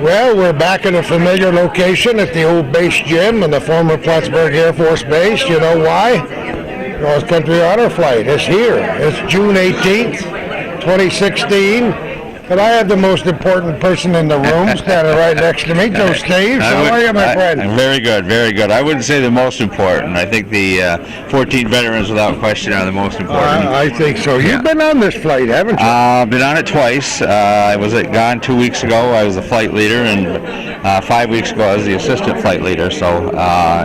Well, we're back in a familiar location at the old base gym in the former Plattsburgh Air Force Base. You know why? North Country Honor Flight is here. It's June 18th, 2016. And I have the most important person in the room standing right next to me, Joe Staves. How are you, my friend? Very good, very good. I wouldn't say the most important. I think the 14 veterans, without question, are the most important. I think so. You've been on this flight, haven't you? I've been on it twice. I was gone 2 weeks ago. I was the flight leader, and 5 weeks ago I was the assistant flight leader. So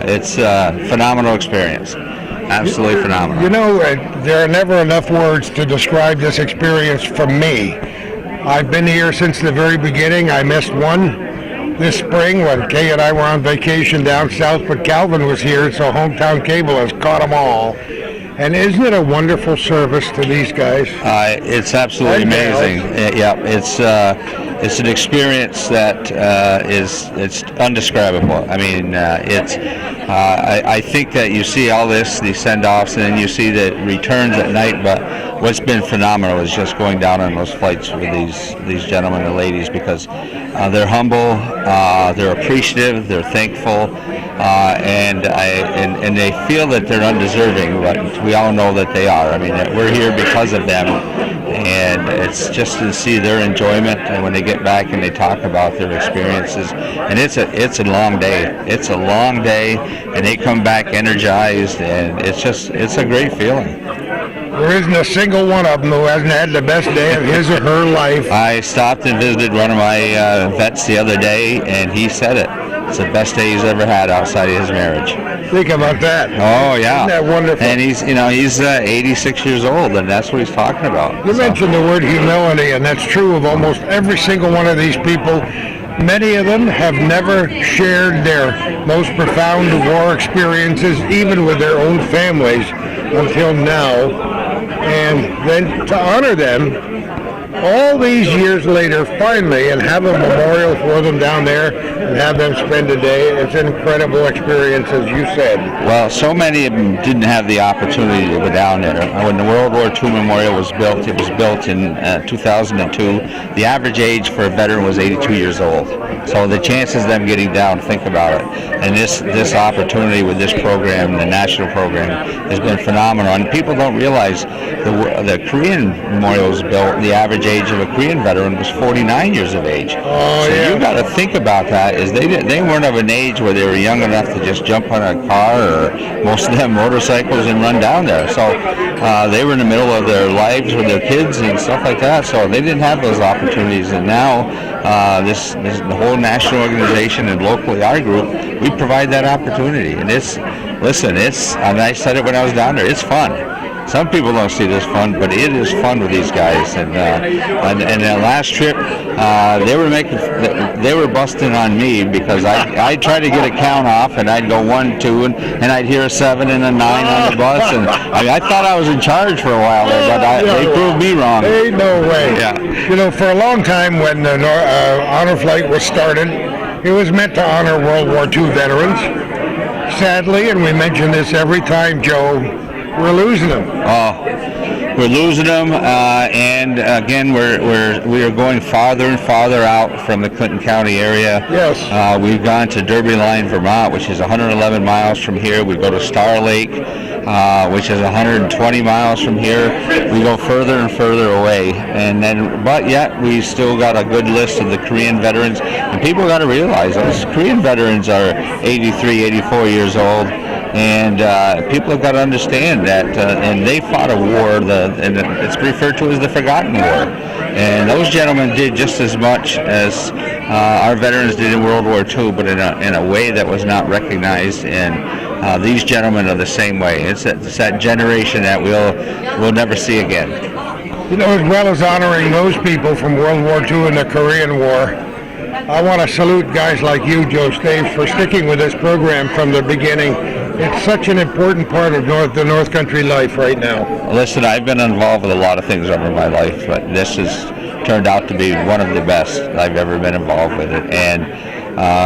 it's a phenomenal experience. Absolutely phenomenal. You know, there are never enough words to describe this experience for me. I've been here since the very beginning. I missed one this spring when Kay and I were on vacation down south, but Calvin was here, so Hometown Cable has caught them all. And isn't it a wonderful service to these guys? It's absolutely amazing. Yeah, it's an experience that it's undescribable. I mean, I think that you see all this, these send-offs, and then you see the returns at night. But what's been phenomenal is just going down on those flights with these gentlemen and ladies, because they're humble, they're appreciative, they're thankful, and they feel that they're undeserving, but we all know that they are. I mean, we're here because of them, and it's just to see their enjoyment and when they get back and they talk about their experiences. And it's a long day. It's a long day, and they come back energized, and it's a great feeling. There isn't a single one of them who hasn't had the best day of his or her life. I stopped and visited one of my vets the other day, and he said it. It's the best day he's ever had outside of his marriage. Think about that. Oh, yeah. Isn't that wonderful? And he's 86 years old, and that's what he's talking about. You mentioned the word humility, and that's true of almost every single one of these people. Many of them have never shared their most profound war experiences, even with their own families, until now. And then to honor them all these years later, finally, and have a memorial for them down there and have them spend a day, it's an incredible experience, as you said. Well, so many of them didn't have the opportunity to go down there. When the World War II Memorial was built, it was built in 2002. The average age for a veteran was 82 years old. So the chances of them getting down, think about it. And this opportunity with this program, the national program, has been phenomenal. And people don't realize the Korean Memorial was built, the average age of a Korean veteran was 49 years of age. Oh, so yeah. You got to think about that. Is they weren't of an age where they were young enough to just jump on a car, or most of them motorcycles, and run down there. So they were in the middle of their lives with their kids and stuff like that. So they didn't have those opportunities. And now the whole national organization and locally our group, we provide that opportunity. And and I said it when I was down there, it's fun. Some people don't see this fun, but it is fun with these guys. And the last trip, they were busting on me because I tried to get a count off, and I'd go 1, 2, and I'd hear a 7 and a 9 on the bus, and I thought I was in charge for a while there, but they proved me wrong. Ain't no way. Yeah. You know, for a long time when the honor flight was started, it was meant to honor World War II veterans. Sadly, and we mention this every time, Joe, we're losing them. We're losing them, and again, we are going farther and farther out from the Clinton County area. Yes. We've gone to Derby Line, Vermont, which is 111 miles from here. We go to Star Lake, which is 120 miles from here. We go further and further away, but yet we still got a good list of the Korean veterans. And people got to realize those Korean veterans are 83, 84 years old. And people have got to understand that, and they fought a war, and it's referred to as the Forgotten War. And those gentlemen did just as much as our veterans did in World War II, but in a way that was not recognized. And these gentlemen are the same way. It's that generation that we'll never see again. You know, as well as honoring those people from World War II and the Korean War, I want to salute guys like you, Joe Staves, for sticking with this program from the beginning. It's such an important part of the North Country life right now. Listen, I've been involved with a lot of things over my life, but this has turned out to be one of the best I've ever been involved with it. And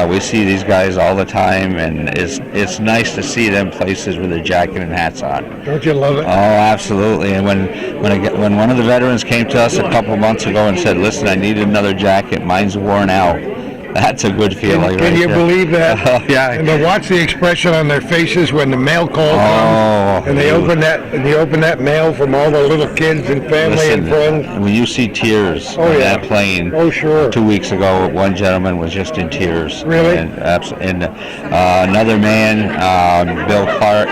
We see these guys all the time, and it's nice to see them places with their jacket and hats on. Don't you love it? Oh, absolutely. And when one of the veterans came to us a couple months ago and said, "Listen, I need another jacket. Mine's worn out." That's a good feeling. Can right you there. believe that? Yeah. And to watch the expression on their faces when the mail call comes, and they open that mail from all the little kids and family and friends. When you see tears on that plane, sure. 2 weeks ago, one gentleman was just in tears. Really? And another man, Bill Clark,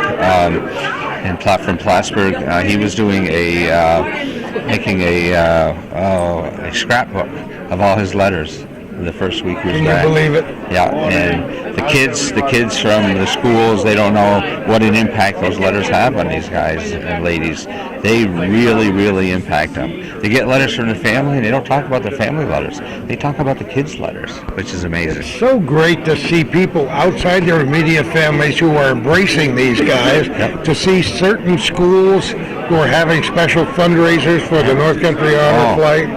from Plattsburgh, he was doing making a scrapbook of all his letters. The first week he was back. Can you believe it? Yeah, and the kids from the schools, they don't know what an impact those letters have on these guys and ladies. They really, really impact them. They get letters from their family, and they don't talk about their family letters. They talk about the kids' letters, which is amazing. It's so great to see people outside their immediate families who are embracing these guys, to see certain schools who are having special fundraisers for the North Country Honor Flight.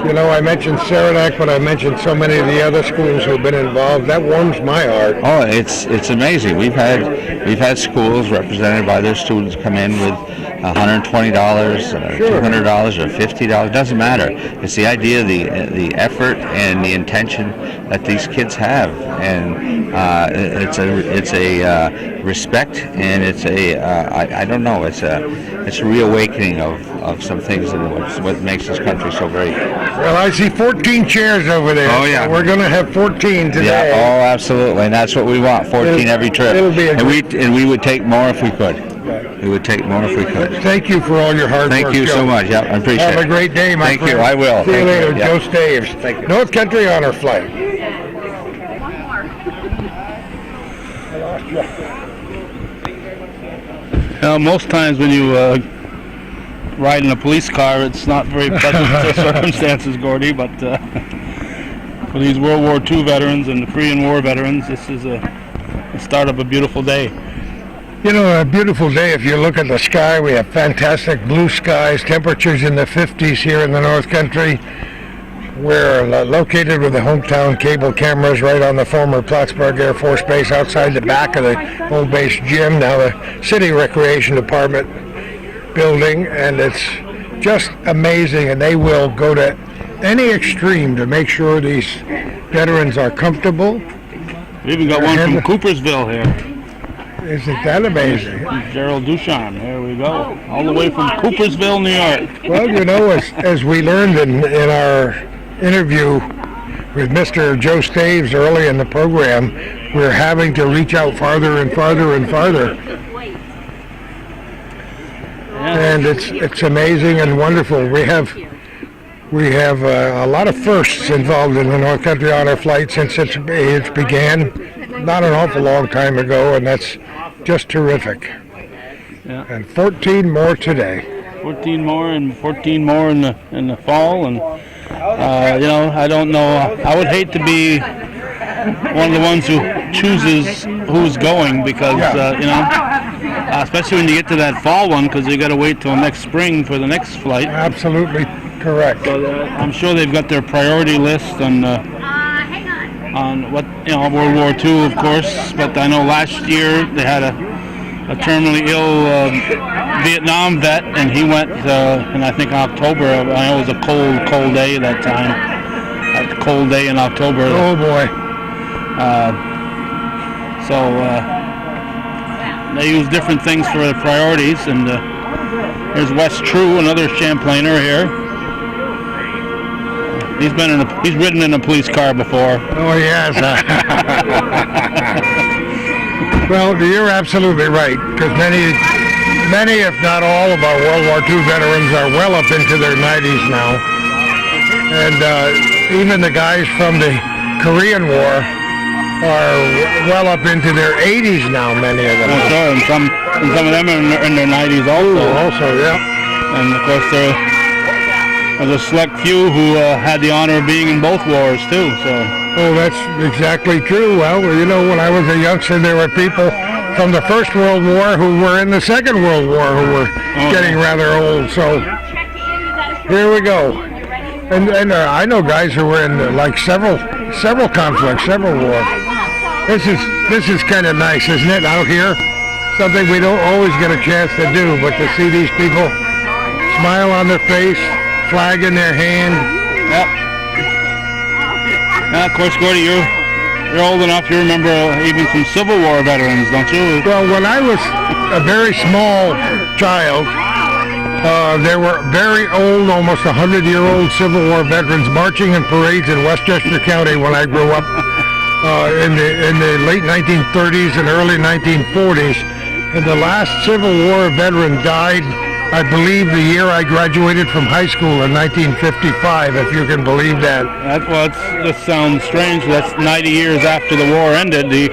You know, I mentioned Saranac, but I mentioned so many of the other schools who have been involved. That warms my heart. Oh, it's amazing. We've had schools represented by their students come in with $120, $200, or $50. Doesn't matter. It's the idea, the effort, and the intention that these kids have, and it's a respect, and it's I don't know. It's a reawakening of some things, and what makes this country so great. Well, I see 14 chairs over there. Oh, yeah. So we're going to have 14 today. Yeah, oh, absolutely. And that's what we want, 14 every trip. It'll be and we would take more if we could. We would take more if we could. Thank you for all your hard work. Thank you so much. Yeah, I appreciate it. Have a great day, my friend. Thank you. I will. See you later. Yeah. Joe Staves. Thank you. North Country Honor Flight. Most times when you ride in a police car, it's not very pleasant circumstances, Gordy, but for these World War II veterans and the Korean War veterans, this is the start of a beautiful day. You know, a beautiful day. If you look at the sky, we have fantastic blue skies, temperatures in the 50s here in the North Country. We're located with the hometown cable cameras right on the former Plattsburgh Air Force Base outside the back of the old base gym, now the City Recreation Department building, and it's just amazing, and they will go to any extreme to make sure these veterans are comfortable. We even got one from Coopersville here. Isn't that amazing? Gerald Duchamp, there we go. All the way from Coopersville, New York. Well, you know, as we learned in our interview with Mr. Joe Staves early in the program, we're having to reach out farther and farther and farther. And it's amazing and wonderful. We have a lot of firsts involved in the North Country Honor Flight since it began not an awful long time ago, and that's just terrific. Yeah. And 14 more today. 14 more and 14 more in the fall, and you know, I don't know. I would hate to be one of the ones who chooses who's going, because you know, especially when you get to that fall one, because you got to wait till next spring for the next flight. Absolutely correct. So I'm sure they've got their priority list on what, you know, World War II, of course. But I know last year they had a terminally ill Vietnam vet, and he went in, I think, October. I know it was a cold day that time. A cold day in October. Oh boy. So they use different things for the priorities, and here's Wes True, another Champlainer here. He's ridden in a police car before. Oh yes. Well, you're absolutely right, because many, if not all, of our World War II veterans are well up into their 90s now, and even the guys from the Korean War are well up into their 80s now, many of them. Oh, sure, and some of them are in their 90s also. Also, yeah. And of course, there's a select few who had the honor of being in both wars too. So. Oh, that's exactly true. Well, you know, when I was a youngster, there were people from the First World War who were in the Second World War who were getting rather old. So here we go. And I know guys who were in like several several conflicts, several wars. This is kind of nice, isn't it? Out here, something we don't always get a chance to do, but to see these people smile on their face, flag in their hand. Yep. Yeah, of course, Gordy, you're old enough. You remember even some Civil War veterans, don't you? Well, when I was a very small child, there were very old, almost 100-year-old Civil War veterans marching in parades in Westchester County when I grew up in the late 1930s and early 1940s. And the last Civil War veteran died, I believe, the year I graduated from high school in 1955, if you can believe that. That sounds strange. That's 90 years after the war ended. He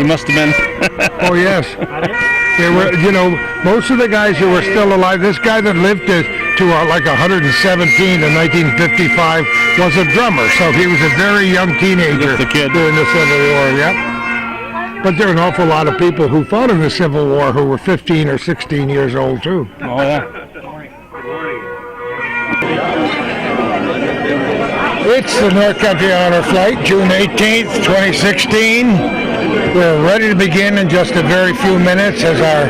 must have been. Oh, yes. There were, most of the guys who were still alive, this guy that lived to like 117 in 1955 was a drummer, so he was a very young teenager Just a kid. during the Civil War, yep. But there are an awful lot of people who fought in the Civil War who were 15 or 16 years old, too. Oh, yeah. It's the North Country Honor Flight, June 18th, 2016. We're ready to begin in just a very few minutes as our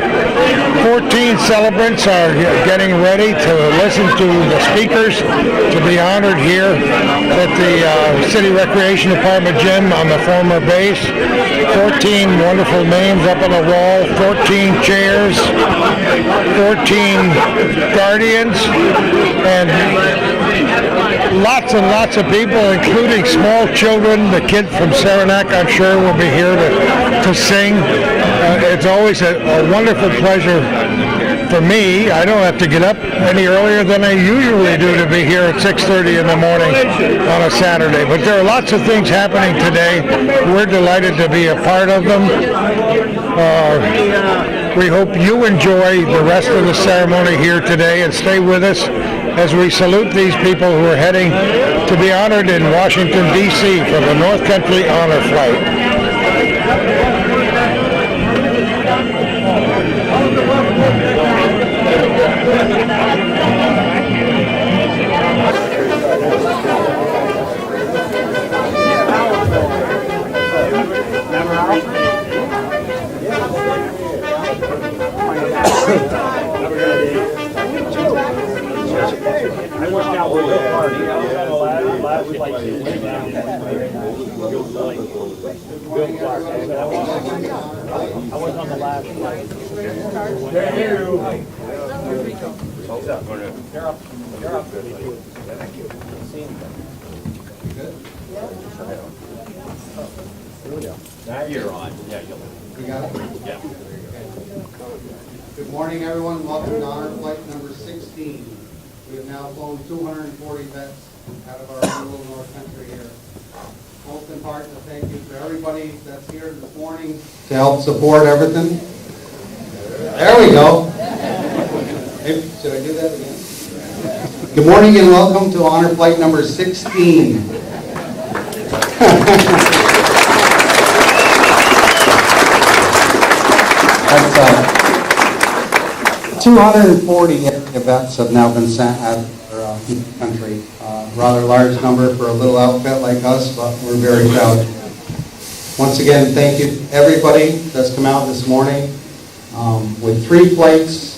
14 celebrants are getting ready to listen to the speakers to be honored here at the City Recreation Department gym on the former base. 14 wonderful names up on the wall, 14 chairs, 14 guardians, and lots and lots of people, including small children. The kid from Saranac, I'm sure, will be here to sing. It's always a wonderful pleasure for me. I don't have to get up any earlier than I usually do to be here at 6:30 in the morning on a Saturday. But there are lots of things happening today. We're delighted to be a part of them. We hope you enjoy the rest of the ceremony here today and stay with us as we salute these people who are heading to be honored in Washington, D.C. for the North Country Honor Flight. I worked out real hard. I was on the last flight. You're up. You're up. Thank you. Now you're on. Yeah, you'll. You got it? Yeah. Good morning, everyone. Welcome to Honor Flight number 16. We have now flown 240 vets out of our little North Country here. Most important to thank you to everybody that's here this morning to help support everything. There we go. Hey, should I do that again? Good morning and welcome to Honor Flight number 16. That's 240 vets have now been sent out of our country. Rather large number for a little outfit like us, but we're very proud. Once again, thank you to everybody that's come out this morning with 3 flights,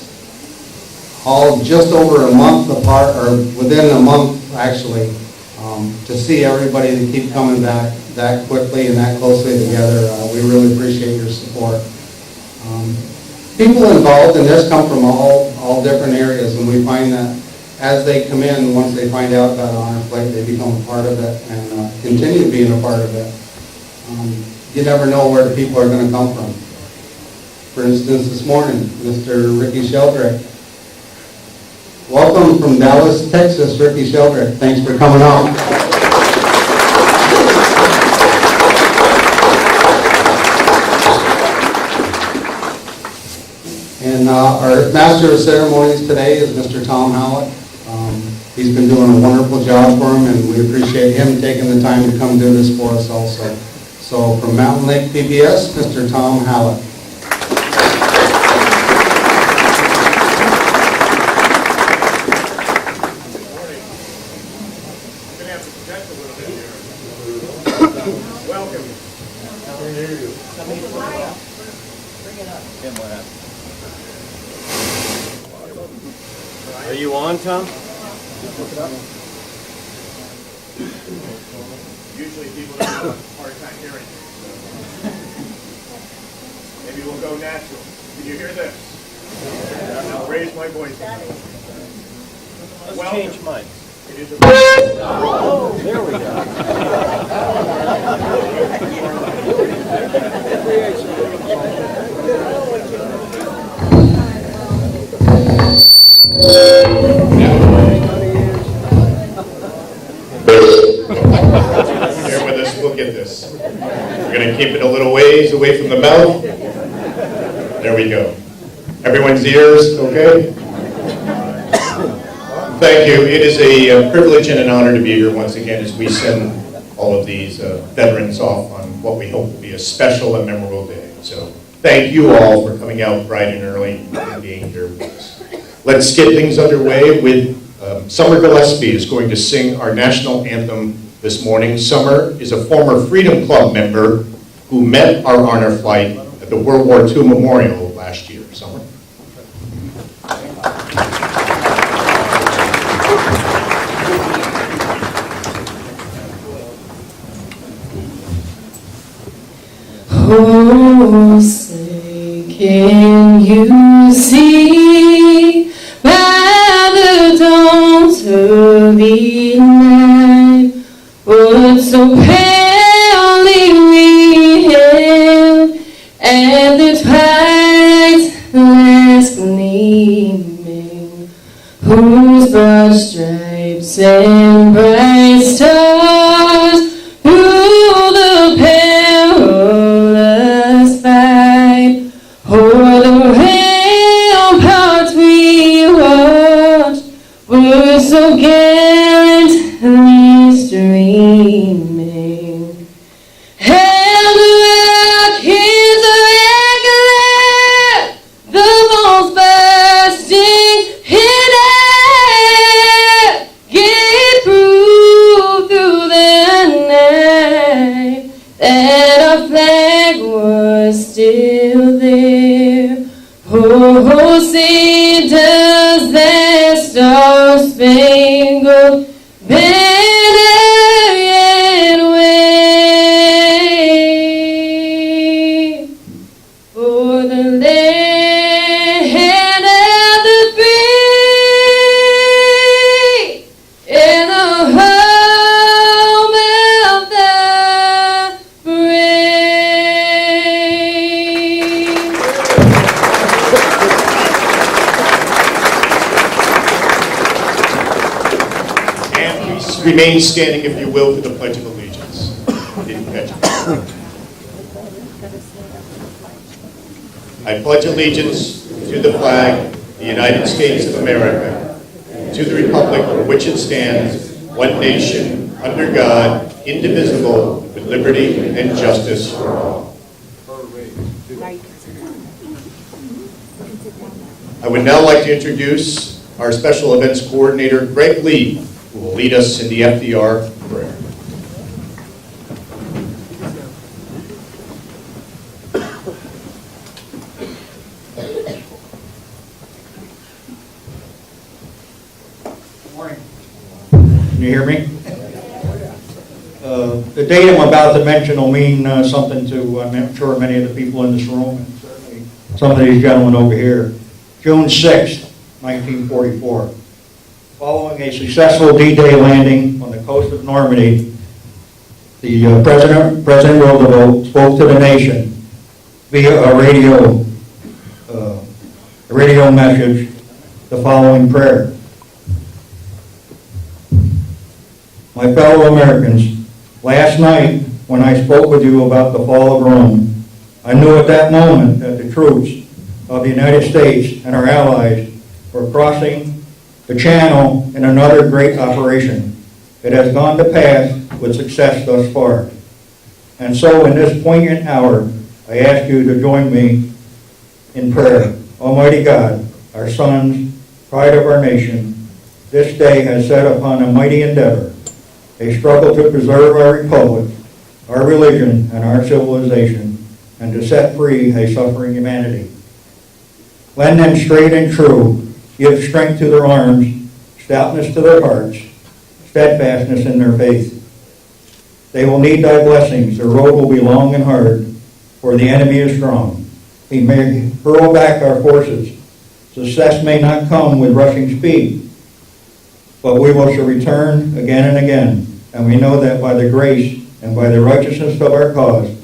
all just over a month apart, or within a month actually, to see everybody that keep coming back that quickly and that closely together. We really appreciate your support. People involved in this come from all different areas, and we find that as they come in, once they find out about Honor Flight, they become a part of it and continue being a part of it. You never know where the people are going to come from. For instance, this morning, Mr. Ricky Sheldrick. Welcome from Dallas, Texas, Ricky Sheldrick. Thanks for coming out. And our Master of Ceremonies today is Mr. Tom Howlett. He's been doing a wonderful job for him, and we appreciate him taking the time to come do this for us also. So from Mountain Lake PBS, Mr. Tom Howlett. Welcome. Are you on, Tom? Usually people don't have a hard time hearing. Maybe we'll go natural. Did you hear this? I'll raise my voice. Let's change mics. It is a there we go. Bear with us, we'll get this. We're going to keep it a little ways away from the mouth. There we go. Everyone's ears, okay? Thank you. It is a privilege and an honor to be here once again as we send all of these veterans off on what we hope will be a special and memorable day. So thank you all for coming out bright and early and being here with us. Let's get things underway with Summer Gillespie is going to sing our national anthem this morning. Summer is a former Freedom Club member who met our honor flight at the World War II Memorial last year. Summer. Oh, say, can you see by the dawn's early night what so palely we hailed at the twilight's last gleaming, whose broad stripes and bright stars through the perilous fight o'er the ramparts we watched were so gallantly streaming. And the kids regular, the balls bursting in air, get through the night, that our flag was still there. Oh, say does that star-spangled banner yet wave for the land of the free and the home of the brave. And please remain standing, if you will, for the Pledge of Allegiance. Didn't catch it. I pledge allegiance to the flag, the United States of America, to the republic for which it stands, one nation, under God, indivisible, with liberty and justice for all. I would now like to introduce our special events coordinator, Greg Lee, who will lead us in the FDR prayer. Morning. Can you hear me? The date I'm about to mention will mean something to, I'm sure, many of the people in this room, and certainly some of these gentlemen over here. June 6th, 1944. Following a successful D-Day landing on the coast of Normandy, the President Roosevelt spoke to the nation via a radio message, the following prayer. My fellow Americans, last night when I spoke with you about the fall of Rome, I knew at that moment that the troops of the United States and our allies were crossing the channel in another great operation. It has gone to pass with success thus far. And so in this poignant hour, I ask you to join me in prayer. Almighty God, our sons, pride of our nation, this day has set upon a mighty endeavor, a struggle to preserve our republic our religion, and our civilization, and to set free a suffering humanity. Lend them straight and true, give strength to their arms, stoutness to their hearts, steadfastness in their faith. They will need thy blessings, their road will be long and hard, for the enemy is strong. He may hurl back our forces. Success may not come with rushing speed, but we shall return again and again, and we know that by the grace and by the righteousness of our cause,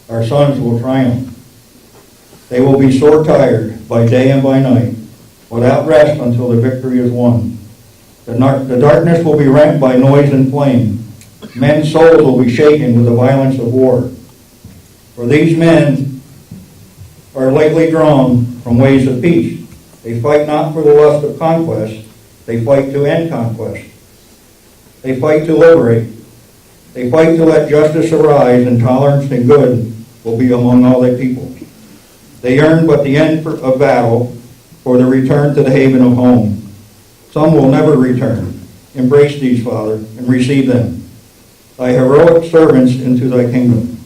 our sons will triumph. They will be sore tired by day and by night, without rest until the victory is won. The darkness will be rent by noise and flame. Men's souls will be shaken with the violence of war. For these men are lately drawn from ways of peace. They fight not for the lust of conquest, they fight to end conquest. They fight to liberate. They fight to let justice arise, and tolerance and good will be among all thy people. They yearn but the end of battle for the return to the haven of home. Some will never return. Embrace these, Father, and receive them, thy heroic servants, into thy kingdom.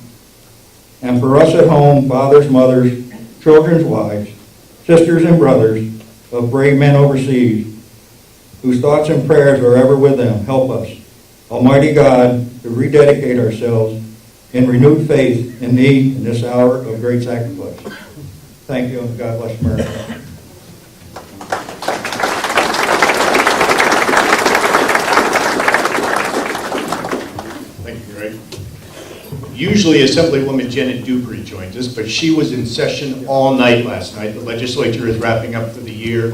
And for us at home, fathers, mothers, children's wives, sisters and brothers of brave men overseas, whose thoughts and prayers are ever with them, help us, Almighty God, to rededicate ourselves in renewed faith in thee in this hour of great sacrifice. Thank you, and God bless America. Usually Assemblywoman Janet Dupree joins us, but she was in session all night last night. The legislature is wrapping up for the year,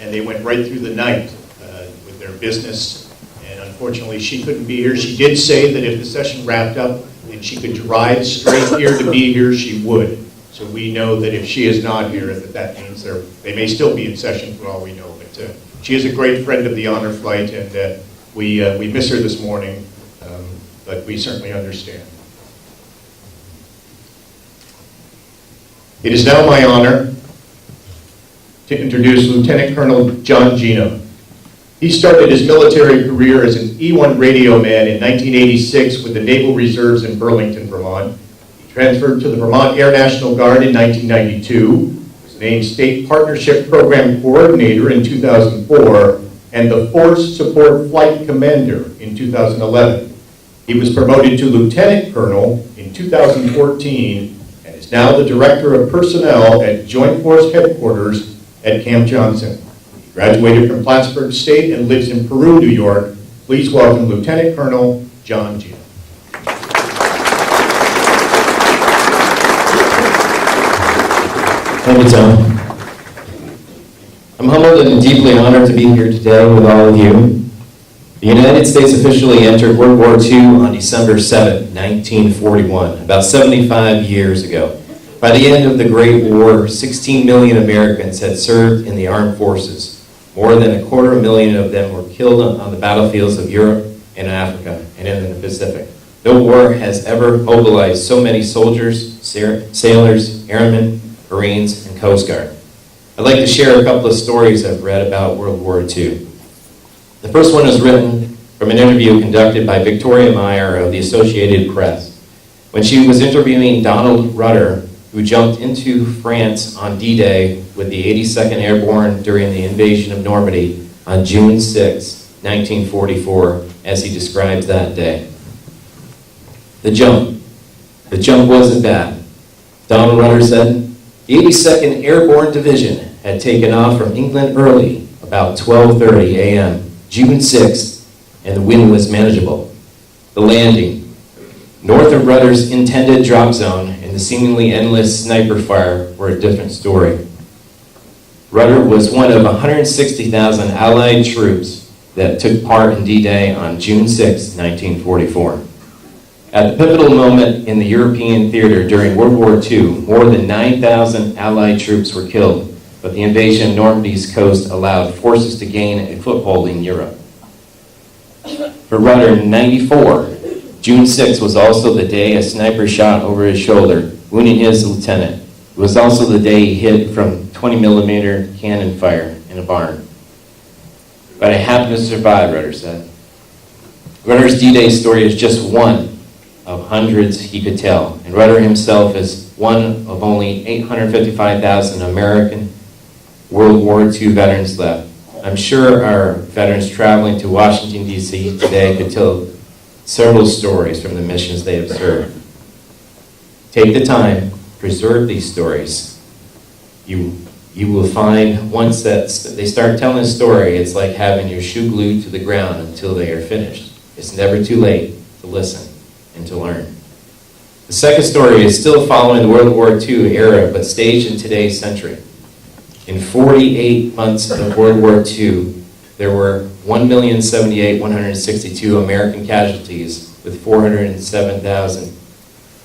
and they went right through the night with their business. And unfortunately, she couldn't be here. She did say that if the session wrapped up and she could drive straight here to be here, she would. So we know that if she is not here, that means they may still be in session for all we know. But she is a great friend of the honor flight, and we miss her this morning, but we certainly understand. It is now my honor to introduce Lieutenant Colonel John Gino. He started his military career as an E-1 radio man in 1986 with the Naval Reserves in Burlington, Vermont. He transferred to the Vermont Air National Guard in 1992, was named State Partnership Program Coordinator in 2004, and the Force Support Flight Commander in 2011. He was promoted to Lieutenant Colonel in 2014, now the Director of Personnel at Joint Force Headquarters at Camp Johnson. He graduated from Plattsburgh State and lives in Peru, New York. Please welcome Lieutenant Colonel John Gino. Thank you, Tom. I'm humbled and deeply honored to be here today with all of you. The United States officially entered World War II on December 7, 1941, about 75 years ago. By the end of the Great War, 16 million Americans had served in the armed forces. More than 250,000 of them were killed on the battlefields of Europe and Africa and in the Pacific. No war has ever mobilized so many soldiers, sailors, airmen, Marines, and Coast Guard. I'd like to share a couple of stories I've read about World War II. The first one is written from an interview conducted by Victoria Meyer of the Associated Press when she was interviewing Donald Rudder, who jumped into France on D-Day with the 82nd Airborne during the invasion of Normandy on June 6, 1944, as he describes that day. The jump wasn't bad. Donald Rudder said, the 82nd Airborne Division had taken off from England early, about 12:30 a.m., June 6th, and the wind was manageable. The landing, north of Rudder's intended drop zone, and the seemingly endless sniper fire were a different story. Rudder was one of 160,000 Allied troops that took part in D-Day on June 6, 1944. At the pivotal moment in the European theater during World War II, more than 9,000 Allied troops were killed, but the invasion of Normandy's coast allowed forces to gain a foothold in Europe. For Rudder in 1994, June 6 was also the day a sniper shot over his shoulder, wounding his lieutenant. It was also the day he hid from 20-millimeter cannon fire in a barn. But I happened to survive, Rudder said. Rudder's D-Day story is just one of hundreds he could tell. And Rudder himself is one of only 855,000 American World War II veterans left. I'm sure our veterans traveling to Washington, D.C. today could tell several stories from the missions they have served. Take the time, preserve these stories. You will find once that they start telling a story, it's like having your shoe glued to the ground until they are finished. It's never too late to listen and to learn. The second story is still following the World War II era, but staged in today's century. In 48 months of World War II, there were 1,078,162 American casualties, with 407,000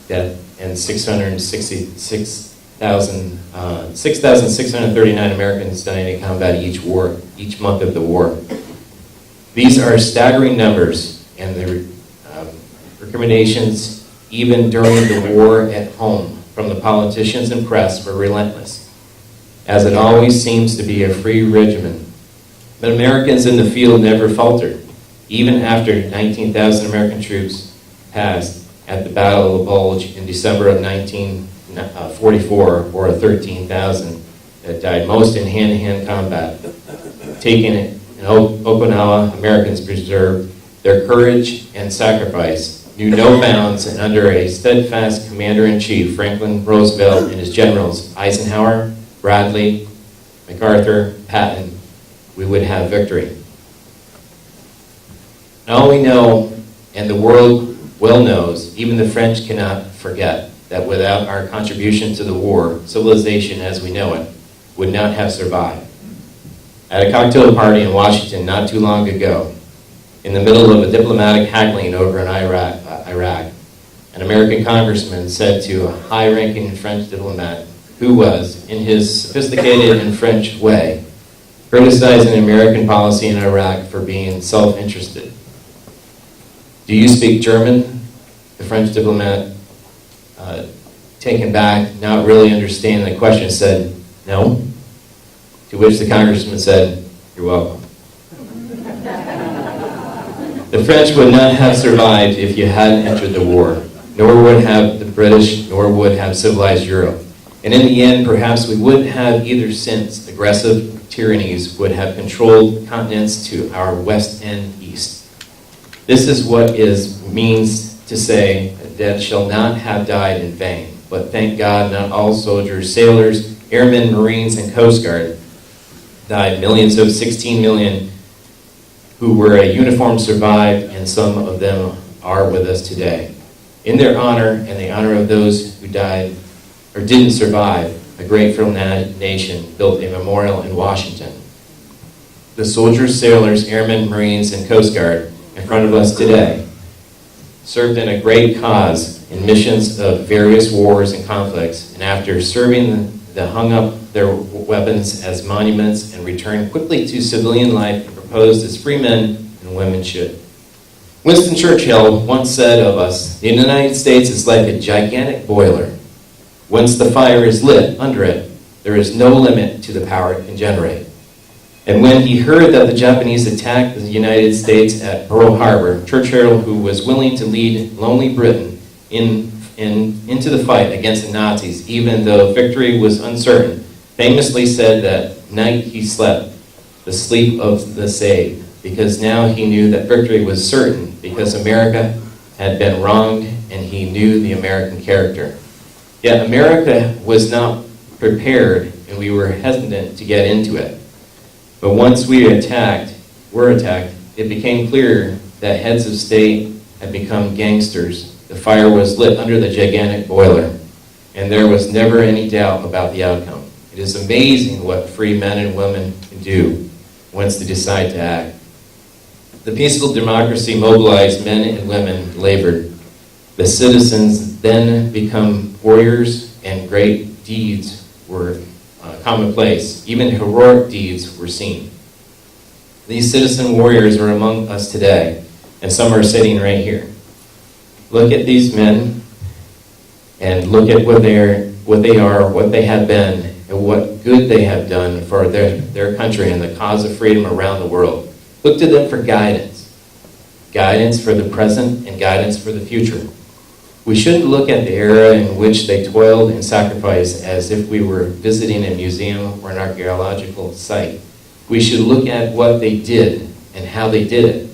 deaths and 6,639 Americans dying in combat each month of the war. These are staggering numbers, and the recriminations, even during the war at home, from the politicians and press were relentless, as it always seems to be a free regimen. But Americans in the field never faltered, even after 19,000 American troops passed at the Battle of the Bulge in December of 1944, or 13,000 that died, most in hand-to-hand combat. Taken in Okinawa, Americans preserved their courage and sacrifice, knew no bounds, and under a steadfast commander-in-chief, Franklin Roosevelt, and his generals, Eisenhower, Bradley, MacArthur, Patton, we would have victory. Now we know, and the world well knows, even the French cannot forget, that without our contribution to the war, civilization as we know it would not have survived. At a cocktail party in Washington not too long ago, in the middle of a diplomatic haggling over in Iraq, an American congressman said to a high-ranking French diplomat who was, in his sophisticated and French way, criticizing American policy in Iraq for being self-interested. "Do you speak German?" The French diplomat, taken back, not really understanding the question, said, "No." To which the congressman said, "You're welcome." The French would not have survived if you hadn't entered the war, nor would have the British, nor would have civilized Europe. And in the end, perhaps we wouldn't have either, since aggressive tyrannies would have controlled continents to our west and east. This is what it means to say that death shall not have died in vain. But thank God not all soldiers, sailors, airmen, Marines, and Coast Guard died. Millions of 16 million who were a uniform survived, and some of them are with us today. In their honor and the honor of those who died or didn't survive, a grateful nation built a memorial in Washington. The soldiers, sailors, airmen, Marines, and Coast Guard in front of us today served in a great cause in missions of various wars and conflicts, and after serving, they hung up their weapons as monuments and returned quickly to civilian life and proposed as free men and women should. Winston Churchill once said of us, "The United States is like a gigantic boiler. Once the fire is lit under it, there is no limit to the power it can generate." And when he heard that the Japanese attacked the United States at Pearl Harbor, Churchill, who was willing to lead lonely Britain into the fight against the Nazis, even though victory was uncertain, famously said that night he slept the sleep of the saved, because now he knew that victory was certain, because America had been wronged and he knew the American character. Yet America was not prepared, and we were hesitant to get into it. But once we were attacked, it became clear that heads of state had become gangsters. The fire was lit under the gigantic boiler, and there was never any doubt about the outcome. It is amazing what free men and women can do once they decide to act. The peaceful democracy mobilized men and women labored. The citizens then become warriors, and great deeds were commonplace. Even heroic deeds were seen. These citizen warriors are among us today, and some are sitting right here. Look at these men, and look at what they are, what they have been, and what good they have done for their country and the cause of freedom around the world. Look to them for guidance. Guidance for the present and guidance for the future. We shouldn't look at the era in which they toiled and sacrificed as if we were visiting a museum or an archaeological site. We should look at what they did and how they did it.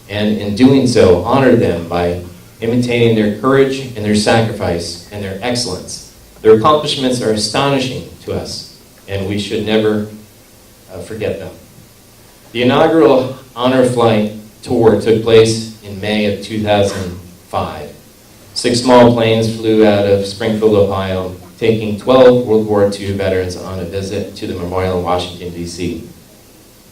And in doing so, honor them by imitating their courage and their sacrifice and their excellence. Their accomplishments are astonishing to us, and we should never forget them. The inaugural honor flight tour took place in May of 2005. 6 small planes flew out of Springfield, Ohio, taking 12 World War II veterans on a visit to the memorial in Washington, D.C.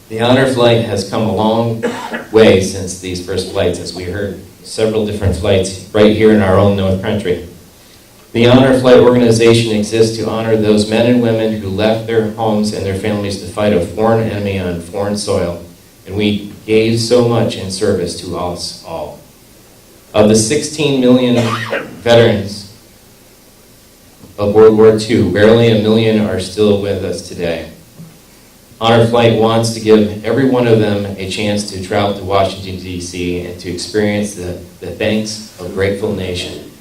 The honor flight has come a long way since these first flights, as we heard several different flights right here in our own North Country. The Honor Flight organization exists to honor those men and women who left their homes and their families to fight a foreign enemy on foreign soil, and we gave so much in service to us all. Of the 16 million veterans of World War II, barely 1 million are still with us today. Honor Flight wants to give every one of them a chance to travel to Washington, D.C. and to experience the thanks of a grateful nation.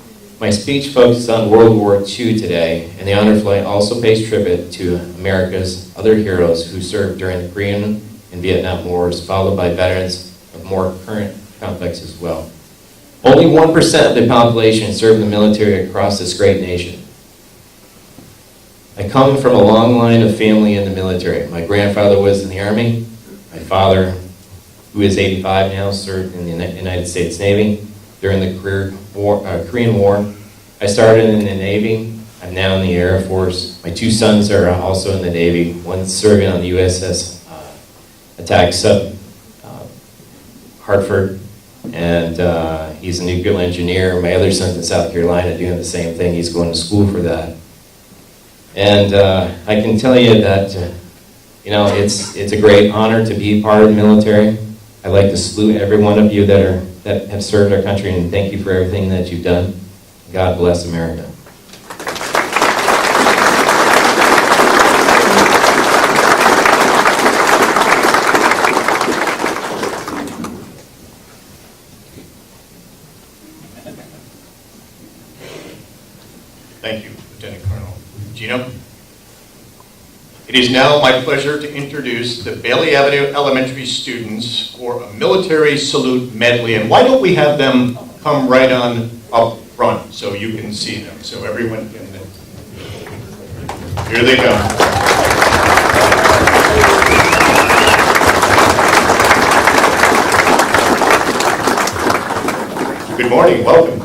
My speech focuses on World War II today, and the Honor Flight also pays tribute to America's other heroes who served during the Korean and Vietnam Wars, followed by veterans of more current conflicts as well. Only 1% of the population served in the military across this great nation. I come from a long line of family in the military. My grandfather was in the Army. My father, who is 85 now, served in the United States Navy during the Korean War. I started in the Navy. I'm now in the Air Force. My 2 sons are also in the Navy. One's serving on the USS Attack Sub Hartford, and he's a nuclear engineer. My other son's in South Carolina doing the same thing. He's going to school for that. And I can tell you that, it's a great honor to be part of the military. I'd like to salute every one of you that have served our country, and thank you for everything that you've done. God bless America. Thank you, Lieutenant Colonel Gino. It is now my pleasure to introduce the Bailey Avenue Elementary students for a military salute medley. And why don't we have them come right on up front so you can see them, so everyone can. Here they come. Good morning, welcome.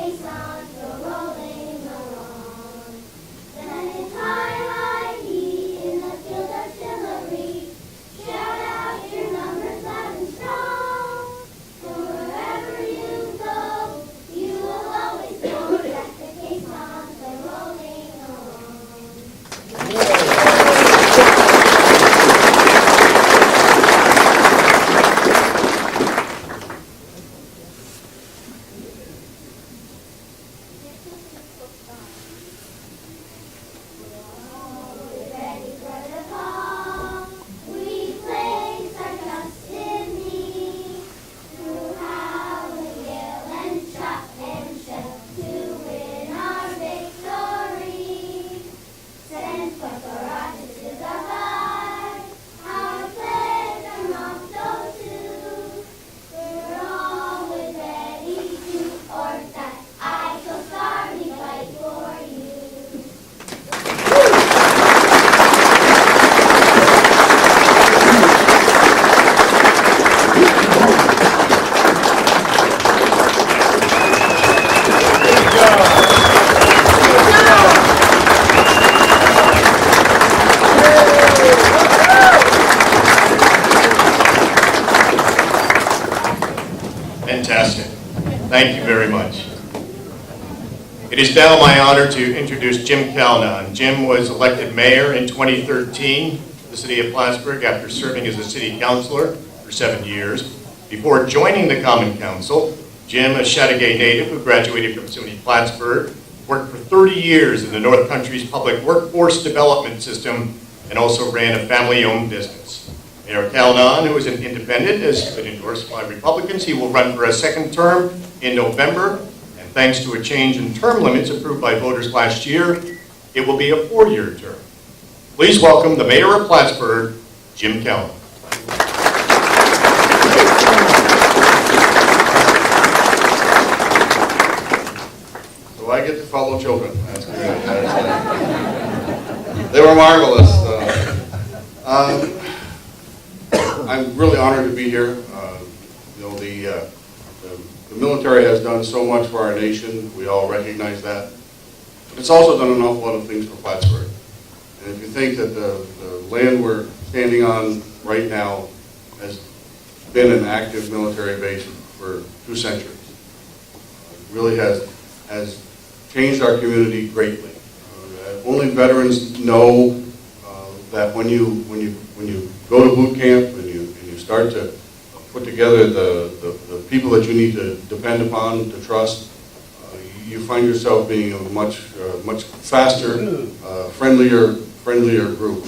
caissons go rolling along. Then in twilight heat in the field artillery, shout out your numbers loud and strong. For wherever you go, you will always know that the caissons go rolling along. Ready for the call, we place our trust in thee. Through howl and yell and shot and shell to win our victory. Send forth our rockets to the sky, our flags are motto too. We're always ready to or die. I shall starve me fight for you. Fantastic. Thank you very much. It is now my honor to introduce Jim Calnan. Jim was elected mayor in 2013 of the city of Plattsburgh after serving as a city councilor for 7 years. Before joining the Common Council, Jim, a Chateauguay native who graduated from SUNY Plattsburgh, worked for 30 years in the North Country's public workforce development system and also ran a family-owned business. Mayor Calnan, who is an independent, has been endorsed by Republicans. He will run for a second term in November, and thanks to a change in term limits approved by voters last year, it will be a 4-year term. Please welcome the mayor of Plattsburgh, Jim Calnan. So I get to follow children. That's great. They were marvelous. I'm really honored to be here. The military has done so much for our nation. We all recognize that. But it's also done an awful lot of things for Plattsburgh. And if you think that the land we're standing on right now has been an active military base for 2 centuries, it really has changed our community greatly. Only veterans know that when you go to boot camp and you start to put together the people that you need to depend upon, to trust, you find yourself being a much faster, friendlier group.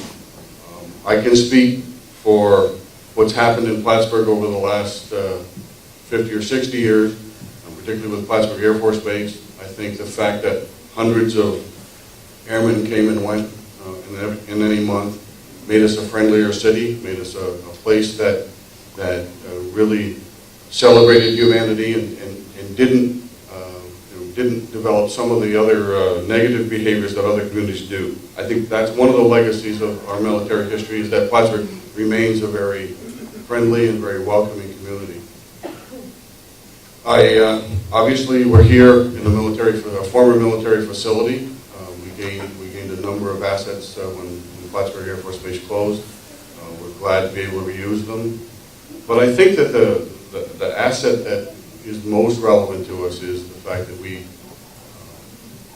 I can speak for what's happened in Plattsburgh over the last 50 or 60 years, particularly with Plattsburgh Air Force Base. I think the fact that hundreds of airmen came and went in any month made us a friendlier city, made us a place that really celebrated humanity and didn't develop some of the other negative behaviors that other communities do. I think that's one of the legacies of our military history, is that Plattsburgh remains a very friendly and very welcoming community. Obviously, we're here in the military, for a former military facility. We gained a number of assets when Plattsburgh Air Force Base closed. We're glad to be able to reuse them. But I think that the asset that is most relevant to us is the fact that we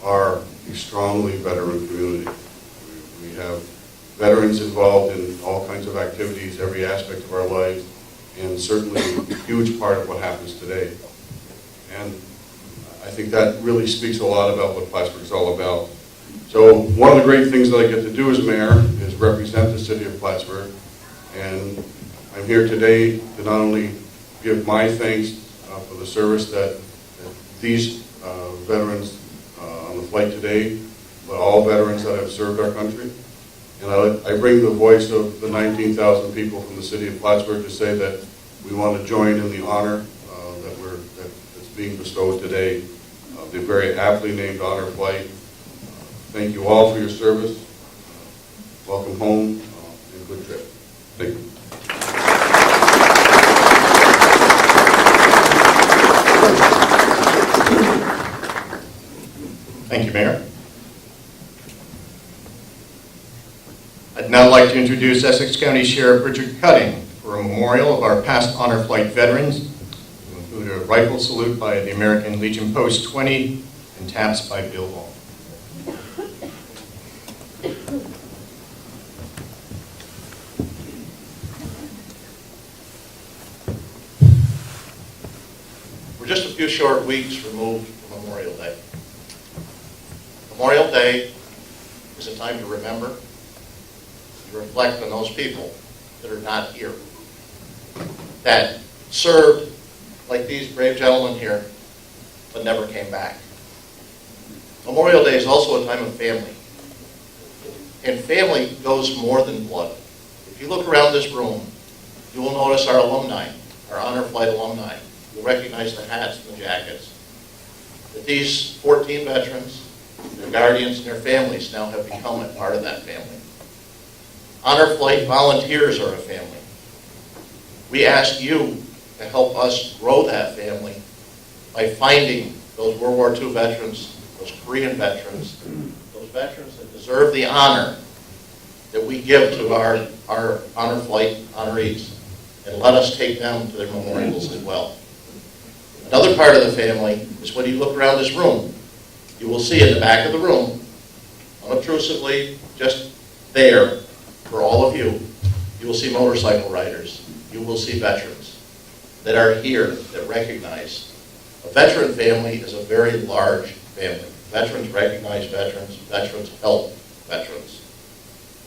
are a strongly veteran community. We have veterans involved in all kinds of activities, every aspect of our lives, and certainly a huge part of what happens today. And I think that really speaks a lot about what Plattsburgh is all about. So one of the great things that I get to do as mayor is represent the city of Plattsburgh. And I'm here today to not only give my thanks for the service that these veterans on the flight today, but all veterans that have served our country. And I bring the voice of the 19,000 people from the city of Plattsburgh to say that we want to join in the honor that's being bestowed today, the very aptly named honor flight. Thank you all for your service. Welcome home and good trip. Thank you. Thank you, Mayor. I'd now like to introduce Essex County Sheriff Richard Cutting for a memorial of our past honor flight veterans, who include a rifle salute by the American Legion Post 20 and taps by Bill Hall. We're just a few short weeks removed from Memorial Day. Memorial Day is a time to remember, to reflect on those people that are not here, that served like these brave gentlemen here, but never came back. Memorial Day is also a time of family. And family goes more than blood. If you look around this room, you will notice our alumni, our honor flight alumni. You'll recognize the hats and the jackets. That these 14 veterans, their guardians, and their families now have become a part of that family. Honor flight volunteers are a family. We ask you to help us grow that family by finding those World War II veterans, those Korean veterans, those veterans that deserve the honor that we give to our honor flight honorees, and let us take them to their memorials as well. Another part of the family is when you look around this room, you will see in the back of the room, unobtrusively, just there for all of you, you will see motorcycle riders, you will see veterans that are here that recognize. A veteran family is a very large family. Veterans recognize veterans, veterans help veterans.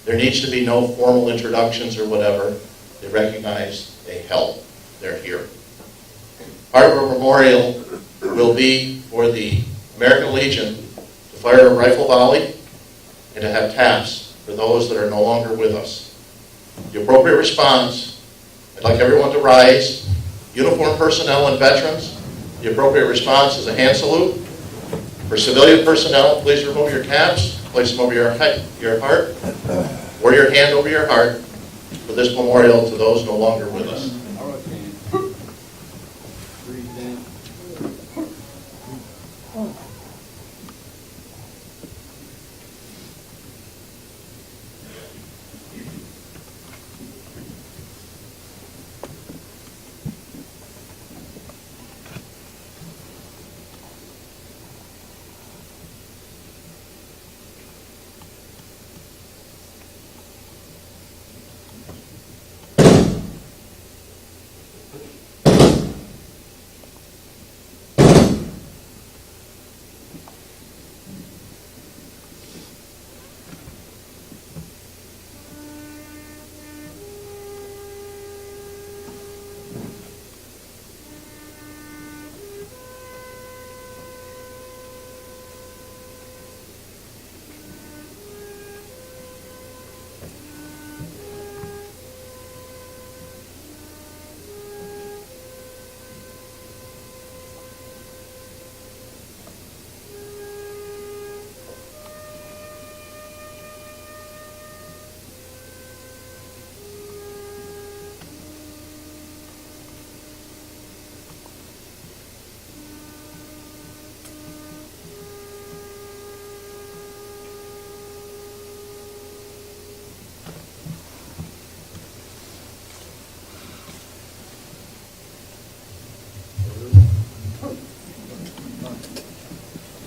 There needs to be no formal introductions or whatever. They recognize, they help, they're here. Part of our memorial will be for the American Legion to fire a rifle volley and to have taps for those that are no longer with us. The appropriate response, I'd like everyone to rise. Uniformed personnel and veterans, the appropriate response is a hand salute. For civilian personnel, please remove your caps, place them over your heart, or your hand over your heart for this memorial to those no longer with us.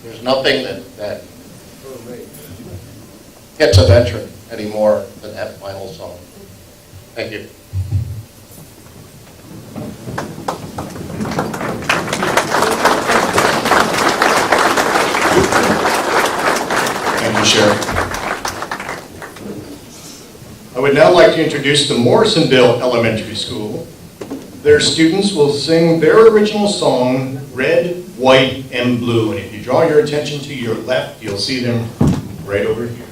There's nothing that hits a veteran anymore than that final song. Thank you. Thank you, Sheriff. I would now like to introduce the Morrisonville Elementary School. Their students will sing their original song, Red, White, and Blue. And if you draw your attention to your left, you'll see them right over here.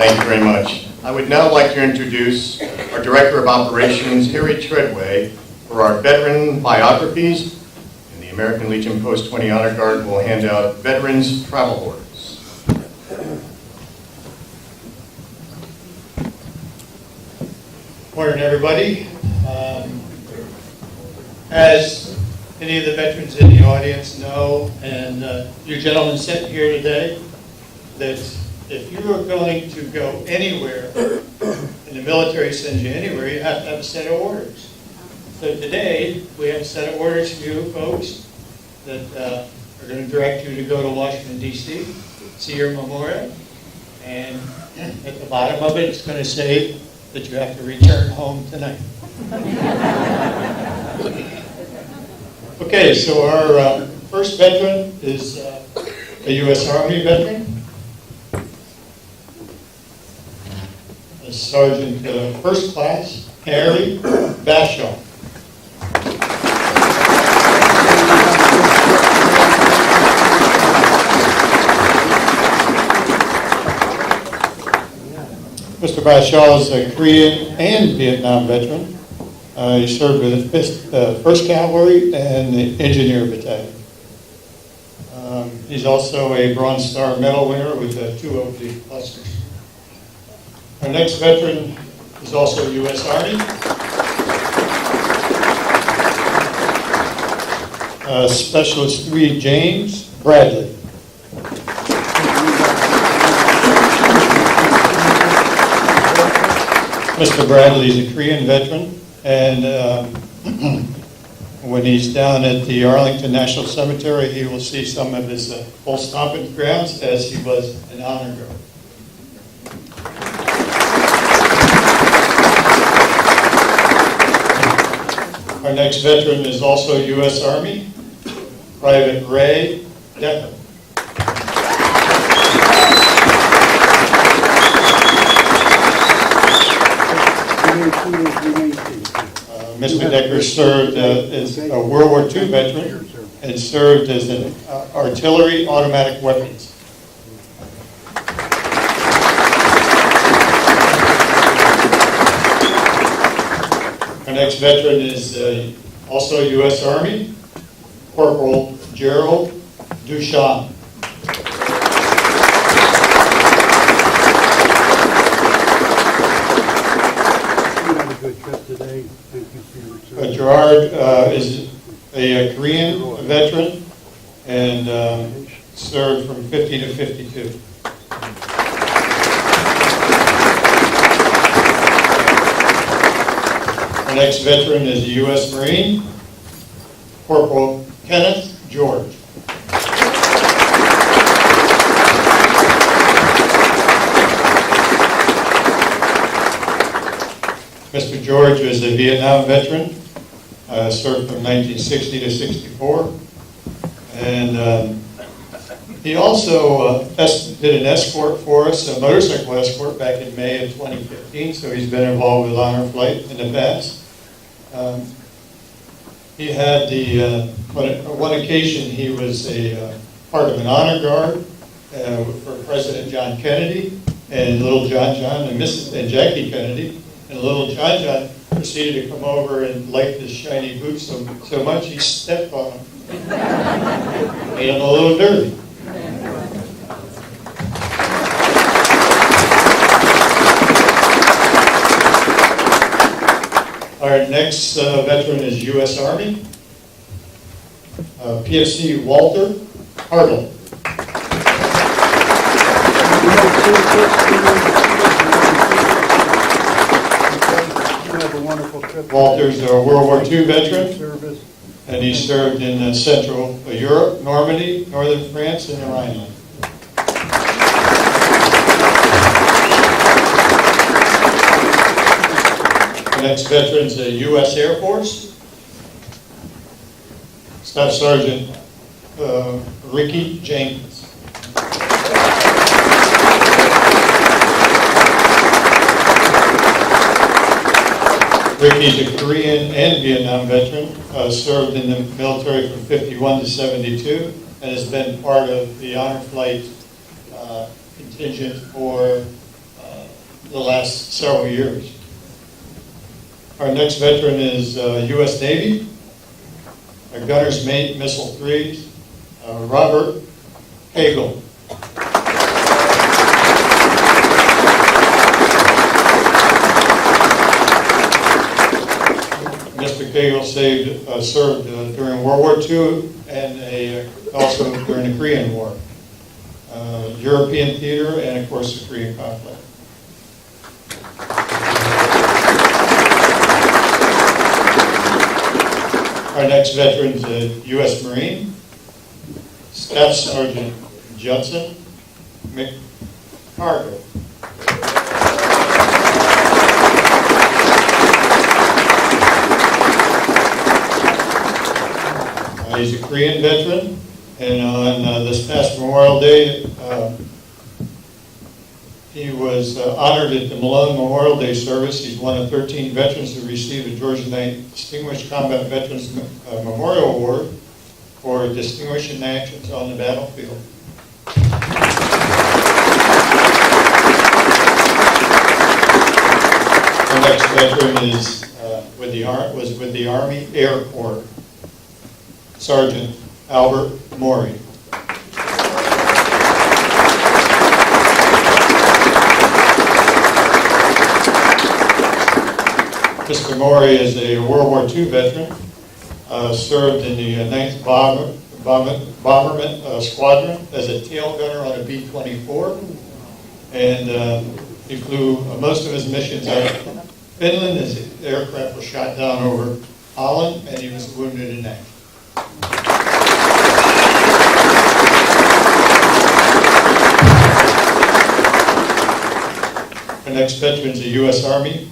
Thank you very much. I would now like to introduce our Director of Operations, Harry Treadway, for our veteran biographies. And the American Legion Post 20 Honor Guard will hand out Veterans Travel Orders. Morning, everybody. As any of the veterans in the audience know, and you gentlemen sitting here today, that if you are going to go anywhere, and the military sends you anywhere, you have to have a set of orders. So today, we have a set of orders for you folks that are going to direct you to go to Washington, D.C., see your memorial, and at the bottom of it, it's going to say that you have to return home tonight. Okay, so our first veteran is a U.S. Army veteran. Sergeant First Class Harry Bashaw. Mr. Bashaw is a Korean and Vietnam veteran. He served with the 1st Cavalry and the Engineer Battalion. He's also a Bronze Star Medal winner with 2 oblique clusters. Our next veteran is also U.S. Army. Specialist 3 James Bradley. Mr. Bradley is a Korean veteran, and when he's down at the Arlington National Cemetery, he will see some of his old stomping grounds as he was an honor guard. Our next veteran is also U.S. Army, Private Ray Decker. Mr. Decker served as a World War II veteran and served as an artillery automatic weapons. Our next veteran is also U.S. Army, Corporal Gerald Duchamp. Gerard is a Korean veteran and served from 50 to 52. Our next veteran is a U.S. Marine, Corporal Kenneth George. Mr. George was a Vietnam veteran, served from 1960 to 64, and he also did an escort for us, a motorcycle escort, back in May of 2015, so he's been involved with honor flight in the past. He had on one occasion he was a part of an honor guard for President John Kennedy and little John and Jackie Kennedy. And little John proceeded to come over and light his shiny boots so much he stepped on them. Made him a little dirty. Our next veteran is U.S. Army, PFC Walter Hartle. Walter's a World War II veteran, and he served in Central Europe, Normandy, Northern France, and the Rhineland. The next veteran is the U.S. Air Force, Staff Sergeant Ricky Jenkins. Ricky's a Korean and Vietnam veteran, served in the military from 51 to 72, and has been part of the honor flight contingent for the last several years. Our next veteran is U.S. Navy, Gunner's Mate, Missile 3, Robert Hagel. Mr. Hagel served during World War II and also during the Korean War, European theater, and of course the Korean conflict. Our next veteran is a U.S. Marine, Staff Sergeant Judson McCargo. He's a Korean veteran, and on this past Memorial Day, he was honored at the Malone Memorial Day service. He's one of 13 veterans to receive a Georgia Knight Distinguished Combat Veterans Memorial Award for distinguishing actions on the battlefield. The next veteran is was with the Army Air Corps, Sergeant Albert Morey. Mr. Morey is a World War II veteran, served in the 9th Bomberment Squadron as a tail gunner on a B-24, and he flew most of his missions out of Finland. His aircraft was shot down over Holland, and he was wounded in action. Our next veteran is the U.S. Army,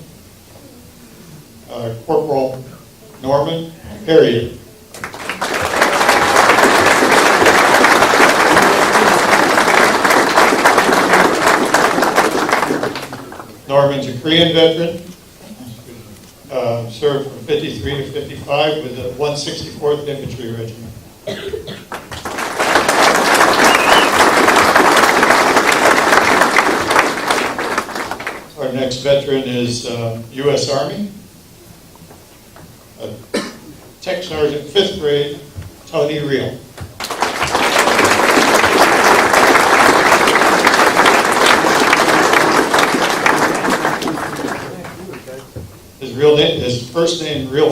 Corporal Norman Harriet. Norman's a Korean veteran, served from 53 to 55 with the 164th Infantry Regiment. Our next veteran is U.S. Army, Tech Sergeant, 5th grade, Tony Reel. His real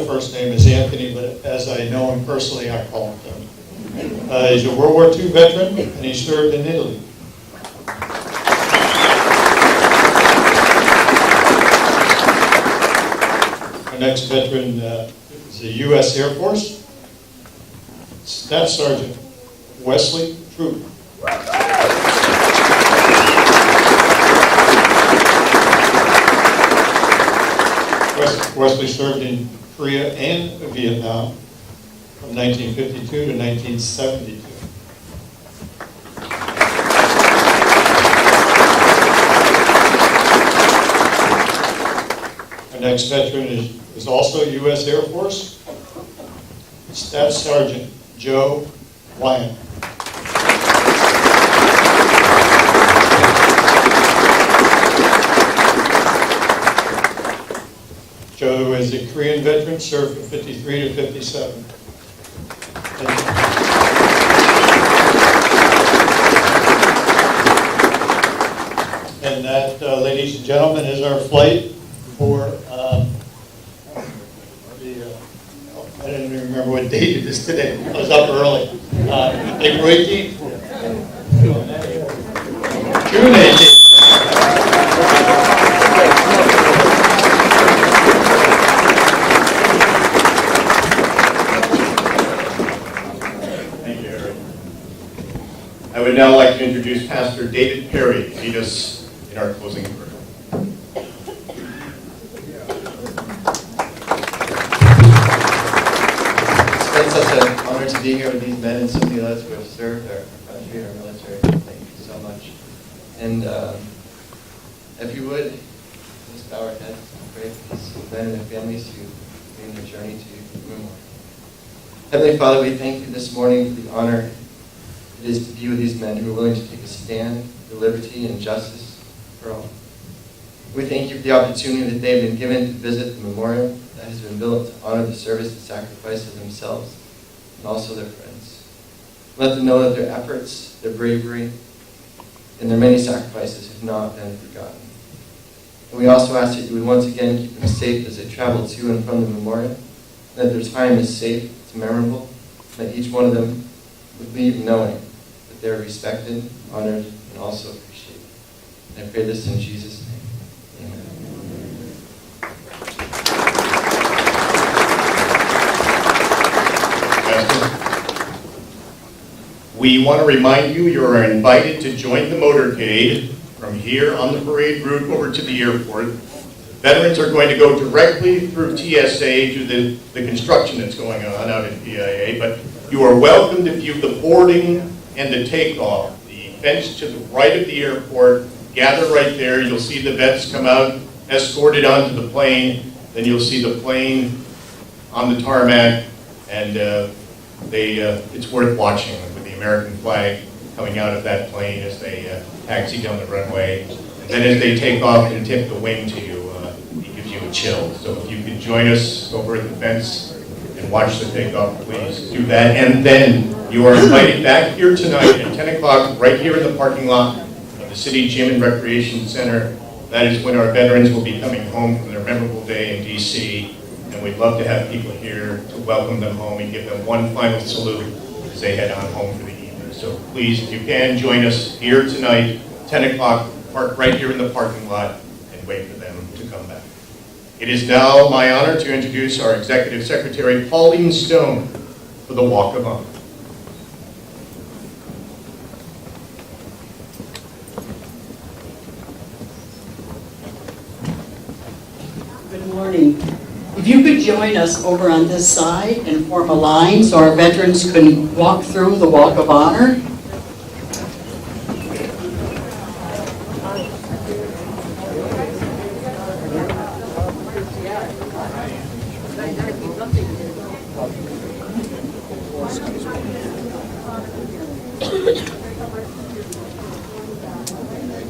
first name is Anthony, but as I know him personally, I call him Tony. He's a World War II veteran, and he served in Italy. Our next veteran is the U.S. Air Force, Staff Sergeant Wesley Troop. Wesley served in Korea and Vietnam from 1952 to 1972. Our next veteran is also U.S. Air Force, Staff Sergeant Joe Wyatt. Joe is a Korean veteran, served from 53 to 57. And that, ladies and gentlemen, is our flight for I didn't even remember what date it is today. I was up early. April 18th. June 18th. I would now like to introduce Pastor David Perry to lead us in our closing prayer. It's been such an honor to be here with these men and so many others who have served our country, our military. Thank you so much. And if you would, just bow our heads and pray for these men and their families who begin their journey to Rumor. Heavenly Father, we thank you this morning for the honor it is to be with these men who are willing to take a stand for liberty and justice for all. We thank you for the opportunity that they've been given to visit the memorial that has been built to honor the service and sacrifice of themselves and also their friends. Let them know that their efforts, their bravery, and their many sacrifices have not been forgotten. And we also ask that you would once again keep them safe as they travel to and from the memorial, and that their time is safe, it's memorable, and that each one of them would leave knowing that they're respected, honored, and also appreciated. And I pray this in Jesus' name. We want to remind you, you are invited to join the motorcade from here on the parade route over to the airport. Veterans are going to go directly through TSA to the construction that's going on out at PIA, but you are welcome to view the boarding and the takeoff. The fence to the right of the airport, gather right there. You'll see the vets come out, escorted onto the plane. Then you'll see the plane on the tarmac, and it's worth watching with the American flag coming out of that plane as they taxi down the runway. And then as they take off and tip the wing to you, it gives you a chill. So if you could join us over at the fence and watch the takeoff, please do that. And then you are invited back here tonight at 10 o'clock, right here in the parking lot of the City Gym and Recreation Center. That is when our veterans will be coming home from their memorable day in D.C. And we'd love to have people here to welcome them home and give them one final salute as they head on home for the evening. So please, if you can, join us here tonight, 10 o'clock, park right here in the parking lot, and wait for them to come back. It is now my honor to introduce our Executive Secretary, Pauline Stone, for the Walk of Honor. Good morning. If you could join us over on this side and form a line so our veterans can walk through the Walk of Honor.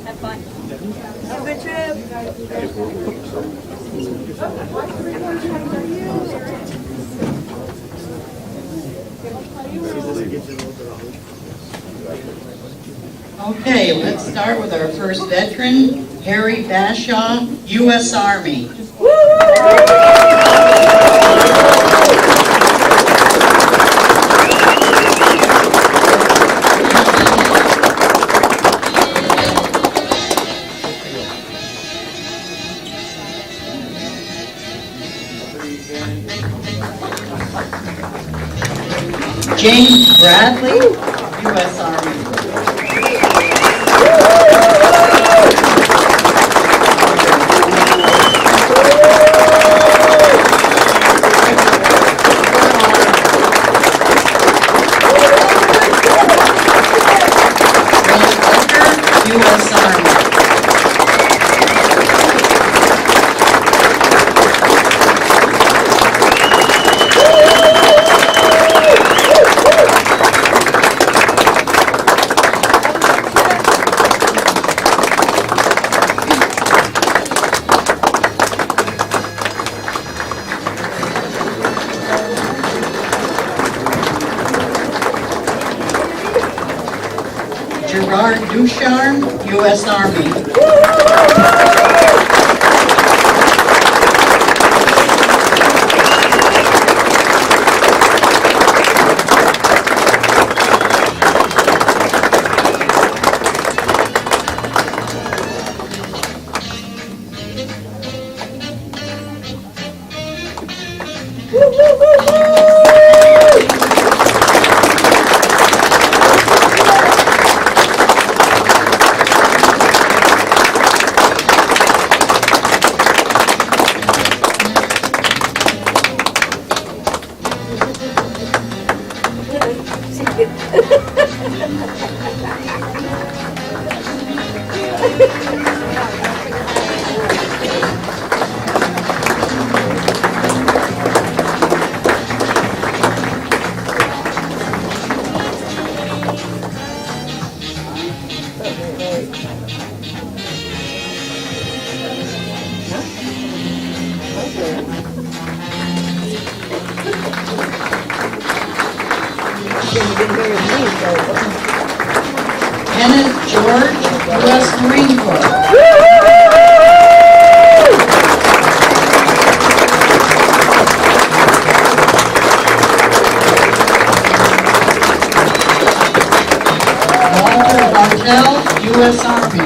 Have fun. Have a good trip. Okay, let's start with our first veteran, Harry Bashaw, U.S. Army. James Bradley, U.S. Army. U.S. Army. Gerard Ducharme, U.S. Army. Lieutenant George, U.S. Marine Corps. Walter Bartell, U.S. Army.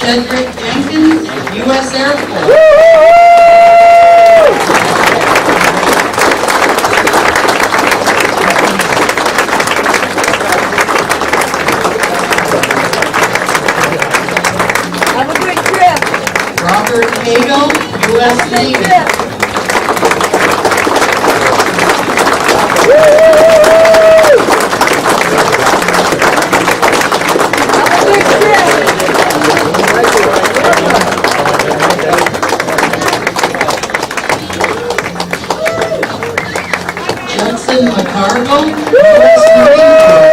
Cedric Jenkins, U.S. Air Force. Have a good trip. Robert Cagle, U.S. Navy. Judson McCarville, U.S. Marine Corps.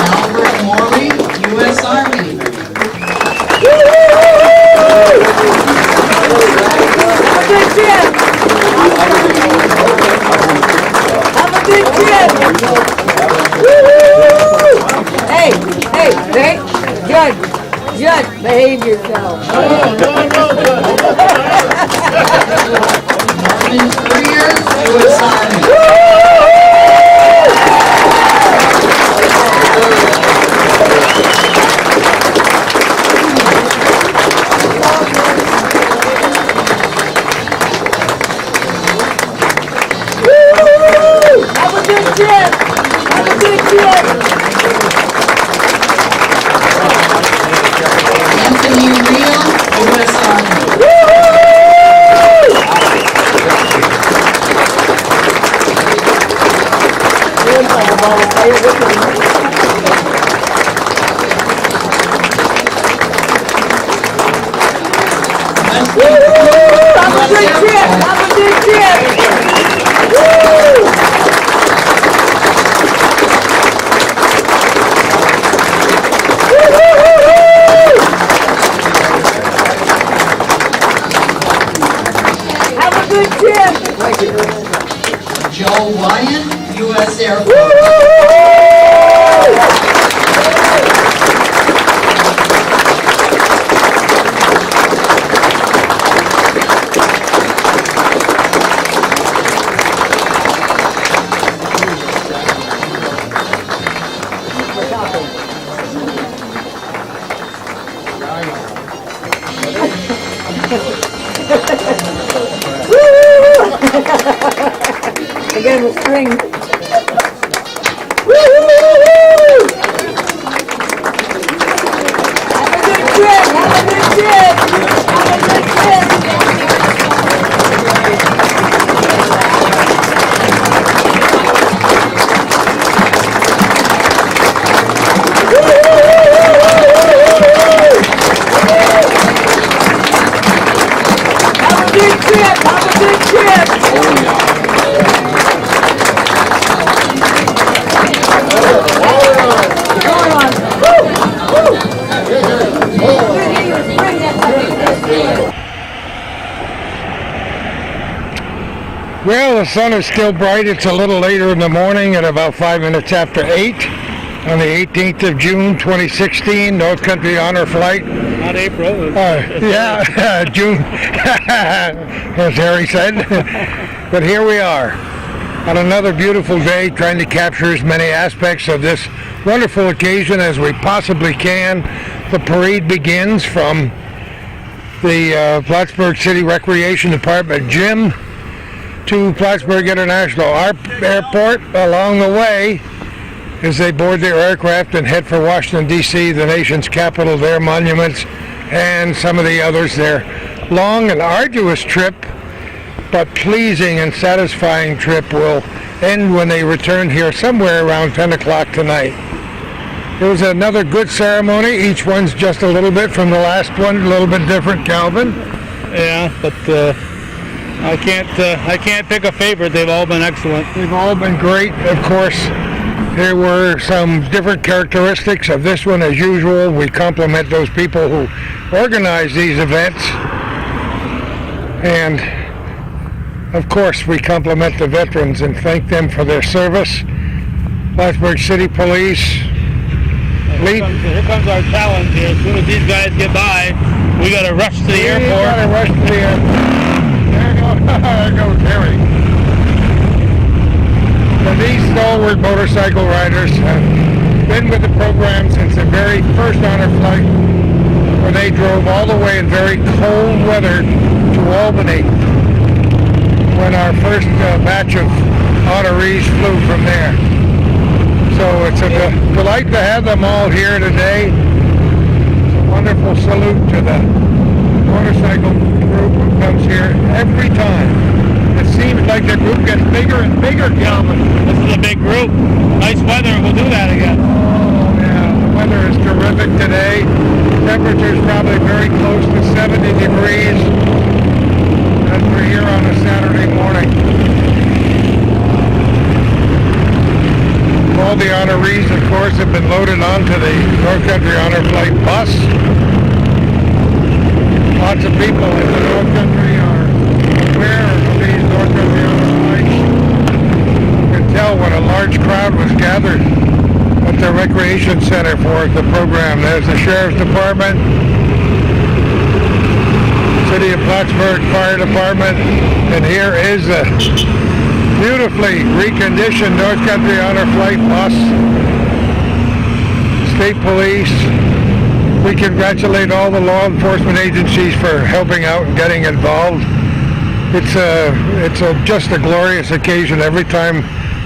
Albert Morley, U.S. Army. Have a good trip. Have a good trip. Hey, Judge, behave yourself. Norman Greer, U.S. Army. Have a good trip. Have a good trip. Anthony Reel, U.S. Army. Have a good trip. Have a good trip. Have a good trip. Joe Wyatt, U.S. Air Force. Again with string. Have a good trip. Have a good trip. Have a good trip. Have a good trip. Have a good trip. Well, the sun is still bright. It's a little later in the morning at about 5 minutes after 8 on the 18th of June, 2016, North Country Honor Flight. Not April. Yeah, June, as Harry said. But here we are on another beautiful day, trying to capture as many aspects of this wonderful occasion as we possibly can. The parade begins from the Plattsburgh City Recreation Department gym to Plattsburgh International Airport. Along the way, as they board their aircraft and head for Washington, D.C., the nation's capital, their monuments, and some of the others. Their long and arduous trip, but pleasing and satisfying trip, will end when they return here somewhere around 10 o'clock tonight. It was another good ceremony. Each one's just a little bit from the last one, a little bit different, Calvin. Yeah, but I can't pick a favorite. They've all been excellent. They've all been great. Of course, there were some different characteristics of this one as usual. We compliment those people who organize these events. And of course, we compliment the veterans and thank them for their service. Plattsburgh City Police. Here comes our challenge here. As soon as these guys get by, we got to rush to the airport. We got to rush to the airport. There goes Terry. So these stalwart motorcycle riders have been with the program since the very first honor flight, where they drove all the way in very cold weather to Albany when our first batch of honorees flew from there. So it's a delight to have them all here today. It's a wonderful salute to the motorcycle group who comes here every time. It seems like the group gets bigger and bigger, Calvin. This is a big group. Nice weather, we'll do that again. Oh yeah, the weather is terrific today. Temperature's probably very close to 70 degrees as we're here on a Saturday morning. All the honorees, of course, have been loaded onto the North Country Honor Flight bus. Lots of people in the North Country are aware of these North Country Honor Flights. You can tell when a large crowd was gathered at the Recreation Center for the program. There's the Sheriff's Department, City of Plattsburgh Fire Department, and here is a beautifully reconditioned North Country Honor Flight bus. State Police. We congratulate all the law enforcement agencies for helping out and getting involved. It's just a glorious occasion every time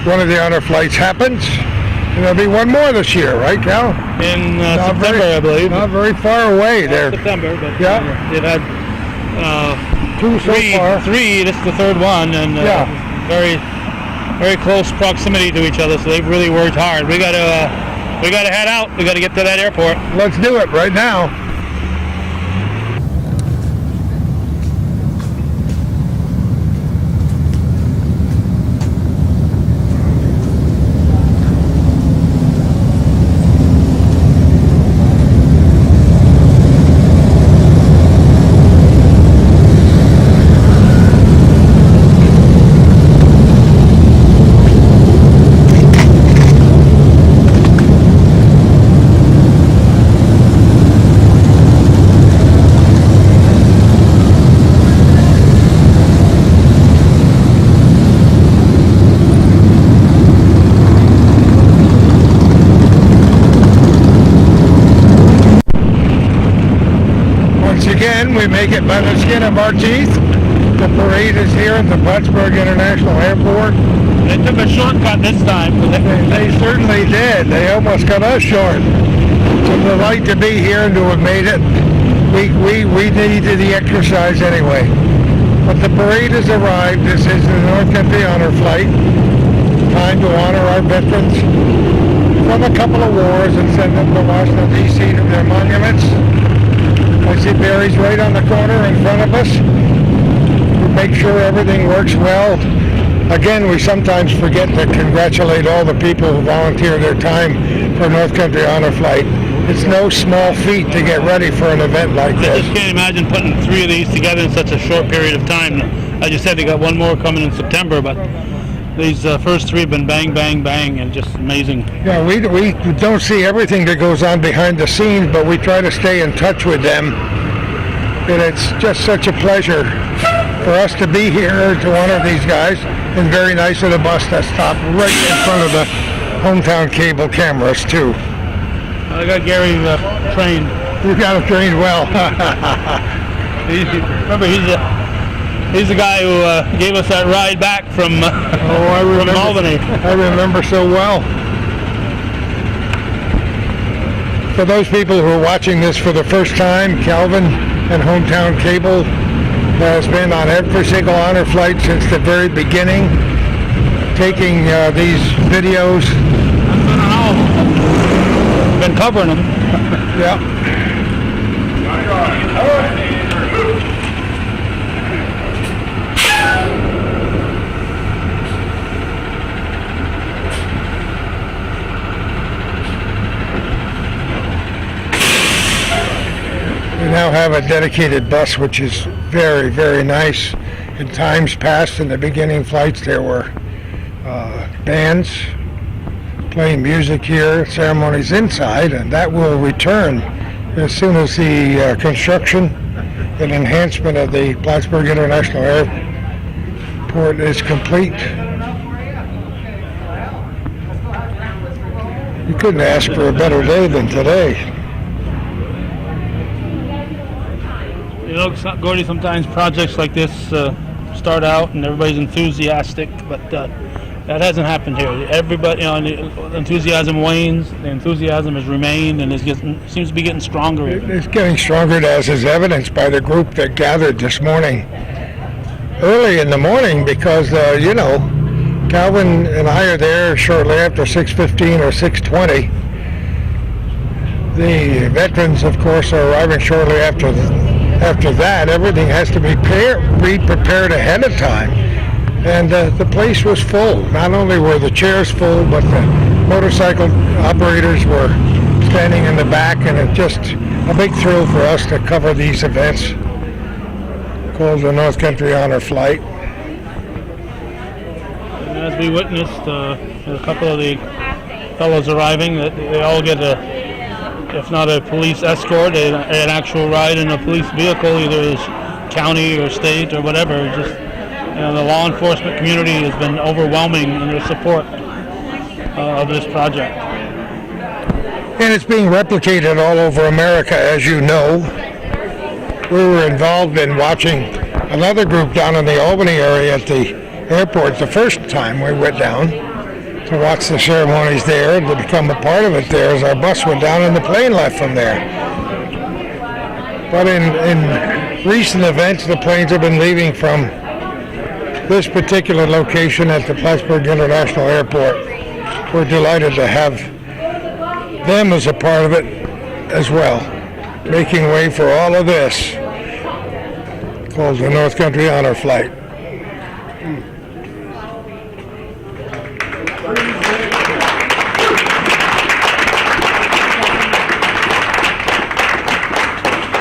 one of the honor flights happens. And there'll be one more this year, right, Cal? In September, I believe. Not very far away there. September, but yeah. They've had two so far. Three, this is the third one, and very, very close proximity to each other, so they've really worked hard. We gotta head out. We gotta get to that airport. Let's do it right now. We make it by the skin of our teeth. The parade is here at the Plattsburgh International Airport. They took a shortcut this time. They certainly did. They almost cut us short. It's a delight to be here and to have made it. We needed the exercise anyway. But the parade has arrived. This is the North Country Honor Flight. Time to honor our veterans from a couple of wars and send them to Washington, D.C. to their monuments. I see Barry's right on the corner in front of us. We make sure everything works well. Again, we sometimes forget to congratulate all the people who volunteer their time for North Country Honor Flight. It's no small feat to get ready for an event like this. I just can't imagine putting three of these together in such a short period of time. As you said, they got one more coming in September, but these first three have been bang, bang, bang, and just amazing. Yeah, we don't see everything that goes on behind the scenes, but we try to stay in touch with them. And it's just such a pleasure for us to be here to honor these guys. And very nice of the bus to stop right in front of the hometown cable cameras, too. I got Gary trained. You got him trained well. Remember, he's the guy who gave us that ride back from Albany. I remember so well. For those people who are watching this for the first time, Calvin and Hometown Cable has been on every single honor flight since the very beginning, taking these videos. Been covering them. Yeah. We now have a dedicated bus, which is very, very nice. In times past, in the beginning flights, there were bands playing music here, ceremonies inside, and that will return as soon as the construction and enhancement of the Plattsburgh International Airport is complete. You couldn't ask for a better day than today. You know, Gordy, sometimes projects like this start out and everybody's enthusiastic, but that hasn't happened here. Everybody, you know, the enthusiasm wanes, the enthusiasm has remained, and seems to be getting stronger. It's getting stronger, as is evidenced by the group that gathered this morning, early in the morning, because, you know, Calvin and I are there shortly after 6:15 or 6:20. The veterans, of course, are arriving shortly after that. Everything has to be prepared ahead of time. And the place was full. Not only were the chairs full, but the motorcycle operators were standing in the back, and it's just a big thrill for us to cover these events called the North Country Honor Flight. And as we witnessed, a couple of the fellows arriving, that they all get if not a police escort, an actual ride in a police vehicle, either as county or state or whatever. Just, you know, the law enforcement community has been overwhelming in their support of this project. And it's being replicated all over America, as you know. We were involved in watching another group down in the Albany area at the airport the first time we went down to watch the ceremonies there and to become a part of it there as our bus went down and the plane left from there. But in recent events, the planes have been leaving from this particular location at the Plattsburgh International Airport. We're delighted to have them as a part of it as well, making way for all of this called the North Country Honor Flight.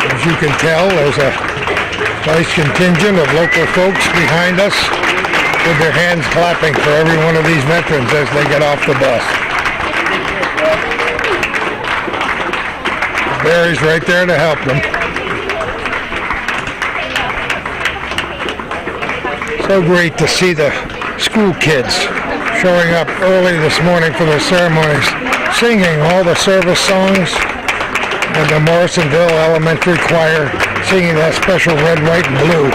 As you can tell, there's a nice contingent of local folks behind us with their hands clapping for every one of these veterans as they get off the bus. Barry's right there to help them. So great to see the school kids showing up early this morning for their ceremonies, singing all the service songs, and the Morrisonville Elementary Choir singing that special red, white, and blue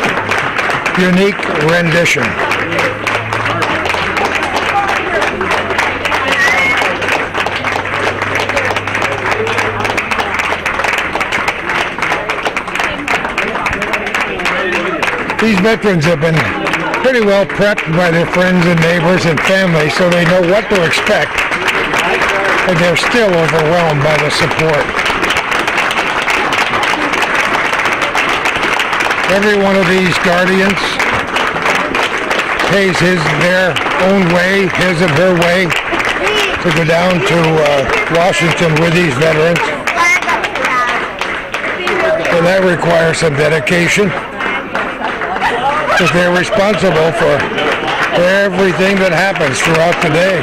unique rendition. These veterans have been pretty well prepped by their friends and neighbors and family, so they know what to expect, and they're still overwhelmed by the support. Every one of these guardians pays their own way, his and her way, to go down to Washington with these veterans. And that requires some dedication, because they're responsible for everything that happens throughout the day.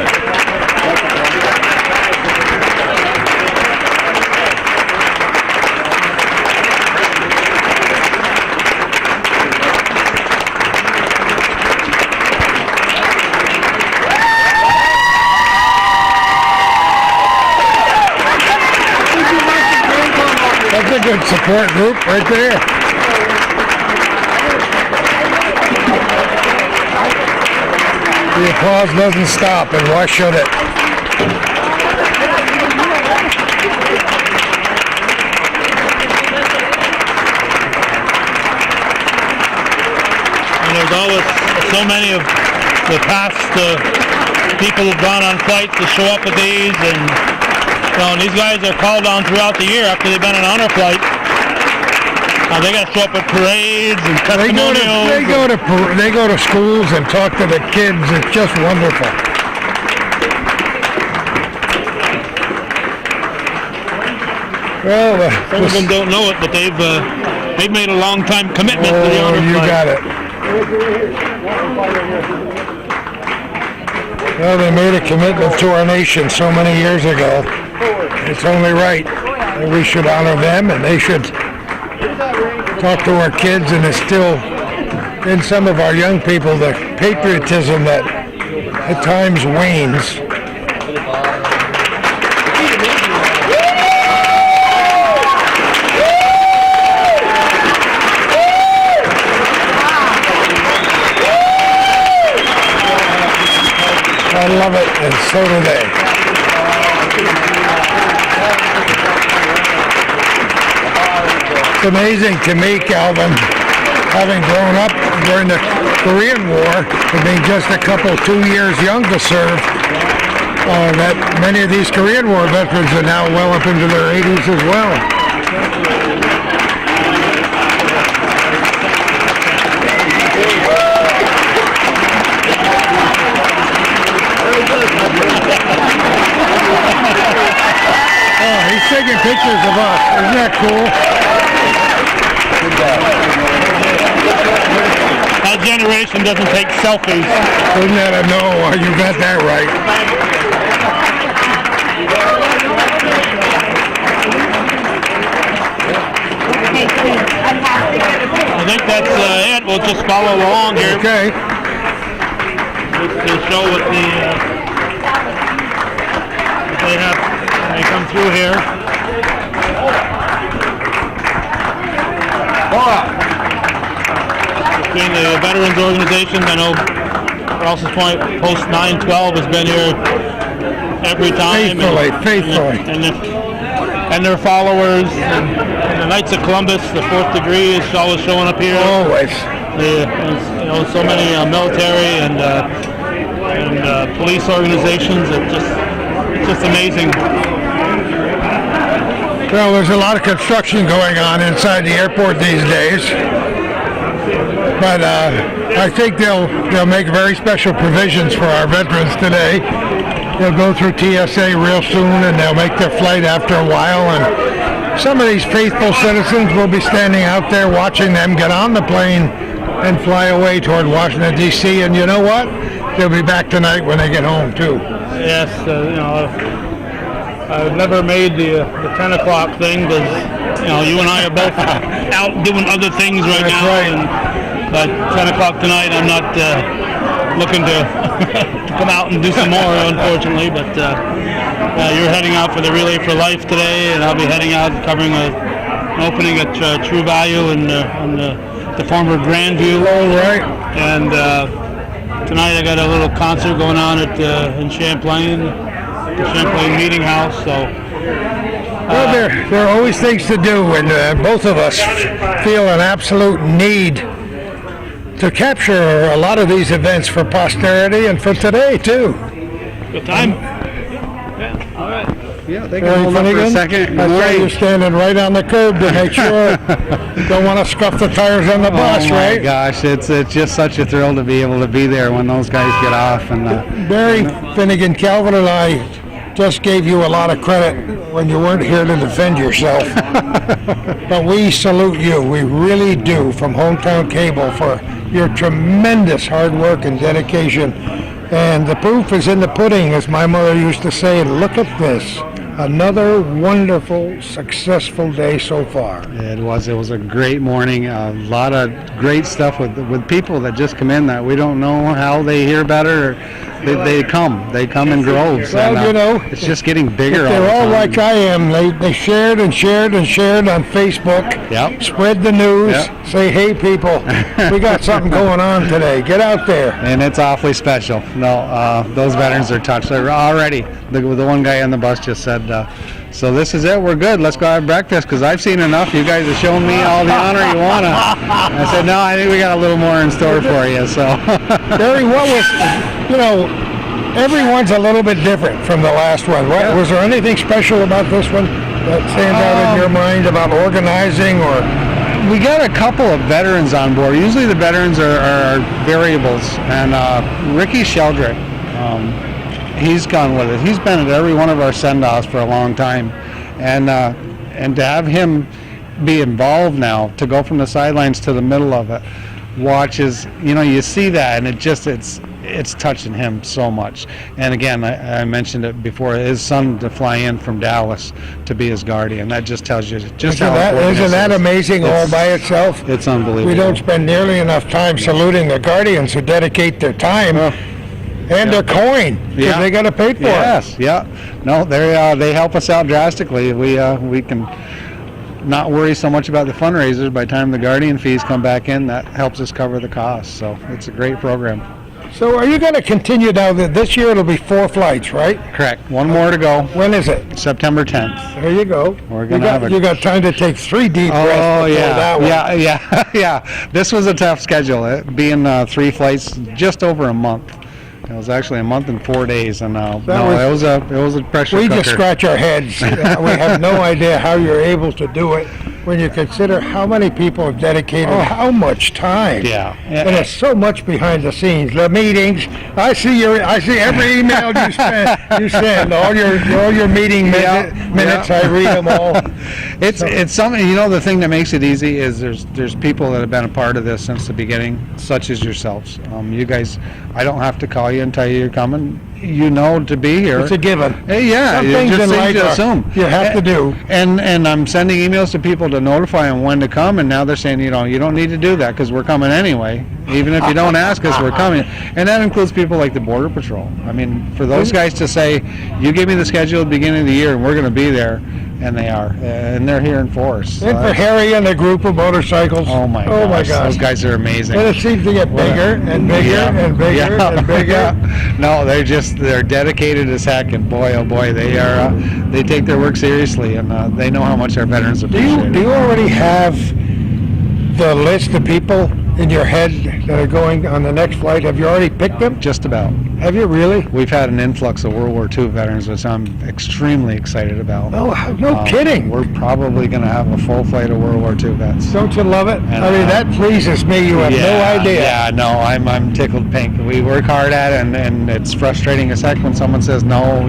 That's a good support group right there. The applause doesn't stop, and why should it? And there's always so many of the past people who've gone on flights to show up at these, and and these guys are called on throughout the year after they've been on honor flight. They got to show up at parades and testimonials. They go to schools and talk to the kids. It's just wonderful. Well, some of them don't know it, but they've made a long time commitment to the honor flight. You got it. Well, they made a commitment to our nation so many years ago. It's only right that we should honor them, and they should talk to our kids and instill in some of our young people the patriotism that at times wanes. I love it, and so do they. It's amazing to me, Calvin, having grown up during the Korean War, and being just a couple, 2 years young to serve, that many of these Korean War veterans are now well up into their 80s as well. Oh, he's taking pictures of us. Isn't that cool? That generation doesn't take selfies. Isn't that a no? You got that right. I think that's it. We'll just follow along here. Okay. Just to show what they have when they come through here. Between the veterans organizations, I know Rouse's Point Post 912 has been here every time. Faithfully. And their followers, and the Knights of Columbus, the 4th degree is always showing up here. Always. So many military and police organizations. It's just amazing. Well, there's a lot of construction going on inside the airport these days, but I think they'll make very special provisions for our veterans today. They'll go through TSA real soon, and they'll make their flight after a while, and some of these faithful citizens will be standing out there watching them get on the plane and fly away toward Washington, D.C., and you know what? They'll be back tonight when they get home, too. Yes, I've never made the 10 o'clock thing because, you and I are both out doing other things right now. Right. But 10 o'clock tonight, I'm not looking to come out and do some more, unfortunately. But you're heading out for the Relay for Life today, and I'll be heading out and covering an opening at True Value on the former Grandview. All right. And tonight I got a little concert going on in Champlain, the Champlain Meeting House. So. Well, there are always things to do, and both of us feel an absolute need to capture a lot of these events for posterity and for today, too. Good time. Yeah, all right. Yeah, they can hold up for a second. I saw you standing right on the curb to make sure don't want to scuff the tires on the bus, right? Oh my gosh, it's just such a thrill to be able to be there when those guys get off. And Barry Finnegan, Calvin and I just gave you a lot of credit when you weren't here to defend yourself. But we salute you, we really do, from Hometown Cable for your tremendous hard work and dedication. And the proof is in the pudding, as my mother used to say. And look at this. Another wonderful, successful day so far. It was a great morning. A lot of great stuff with people that just come in that we don't know how they hear better. They come in droves. Well, and, it's just getting bigger. They're all like I am. They shared and shared and shared on Facebook. Yep. Spread the news. Yep. Say, hey, people, we got something going on today. Get out there. And it's awfully special. No, those veterans are touched. They're already. The one guy on the bus just said, so this is it. We're good. Let's go have breakfast because I've seen enough. You guys have shown me all the honor you want to. I said, no, I think we got a little more in store for you. So, Barry, what was, Everyone's a little bit different from the last one. Was there anything special about this one that stands out in your mind about organizing or? We got a couple of veterans on board. Usually the veterans are variables, and Ricky Sheldrick, he's gone with it. He's been at every one of our send-offs for a long time, and to have him be involved now, to go from the sidelines to the middle of it, watches, you see that, and it's touching him so much. And again, I mentioned it before, his son to fly in from Dallas to be his guardian. That just tells you just how important Isn't that this is. amazing all by itself? It's unbelievable. We don't spend nearly enough time saluting the guardians who dedicate their time and their coin, because they got to pay for it. Yes, yeah. No, they help us out drastically. We can not worry so much about the fundraisers. By the time the guardian fees come back in, that helps us cover the costs. So it's a great program. So are you going to continue now? This year it'll be 4 flights, right? Correct. One more to go. When is it? September 10th. There you go. We're gonna have you got time to take 3 deep breaths before that one. Yeah. This was a tough schedule. It being 3 flights, just over a month. It was actually a month and 4 days, and it was a pressure We cooker. just scratch our heads. We have no idea how you're able to do it when you consider how many people have dedicated how much time. Yeah. And it's so much behind the scenes. The meetings. I see every email you send. All your meeting minutes. I read them all. It's something. The thing that makes it easy is there's people that have been a part of this since the beginning, such as yourselves. You guys, I don't have to call you and tell you you're coming. To be here. It's a given. Yeah, Some things in life you have to do. And I'm sending emails to people to notify them when to come, and now they're saying, you don't need to do that because we're coming anyway. Even if you don't ask us, we're coming. And that includes people like the Border Patrol. I mean, for those guys to say, you give me the schedule at the beginning of the year and we're going to be there, and they are. And they're here in force. And for Harry and the group of motorcycles. Oh my gosh. Those guys are amazing. And it seems to get bigger and bigger and bigger and bigger. No, they're dedicated as heck, and boy, oh boy, they take their work seriously, and they know how much our veterans appreciate it. Do you already have the list of people in your head that are going on the next flight? Have you already picked them? Just about. Have you really? We've had an influx of World War II veterans, which I'm extremely excited about. Oh, no kidding. We're probably going to have a full flight of World War II vets. Don't you love it? That pleases me. You have no idea. Yeah, no, I'm tickled pink. We work hard at it, and it's frustrating as heck when someone says no.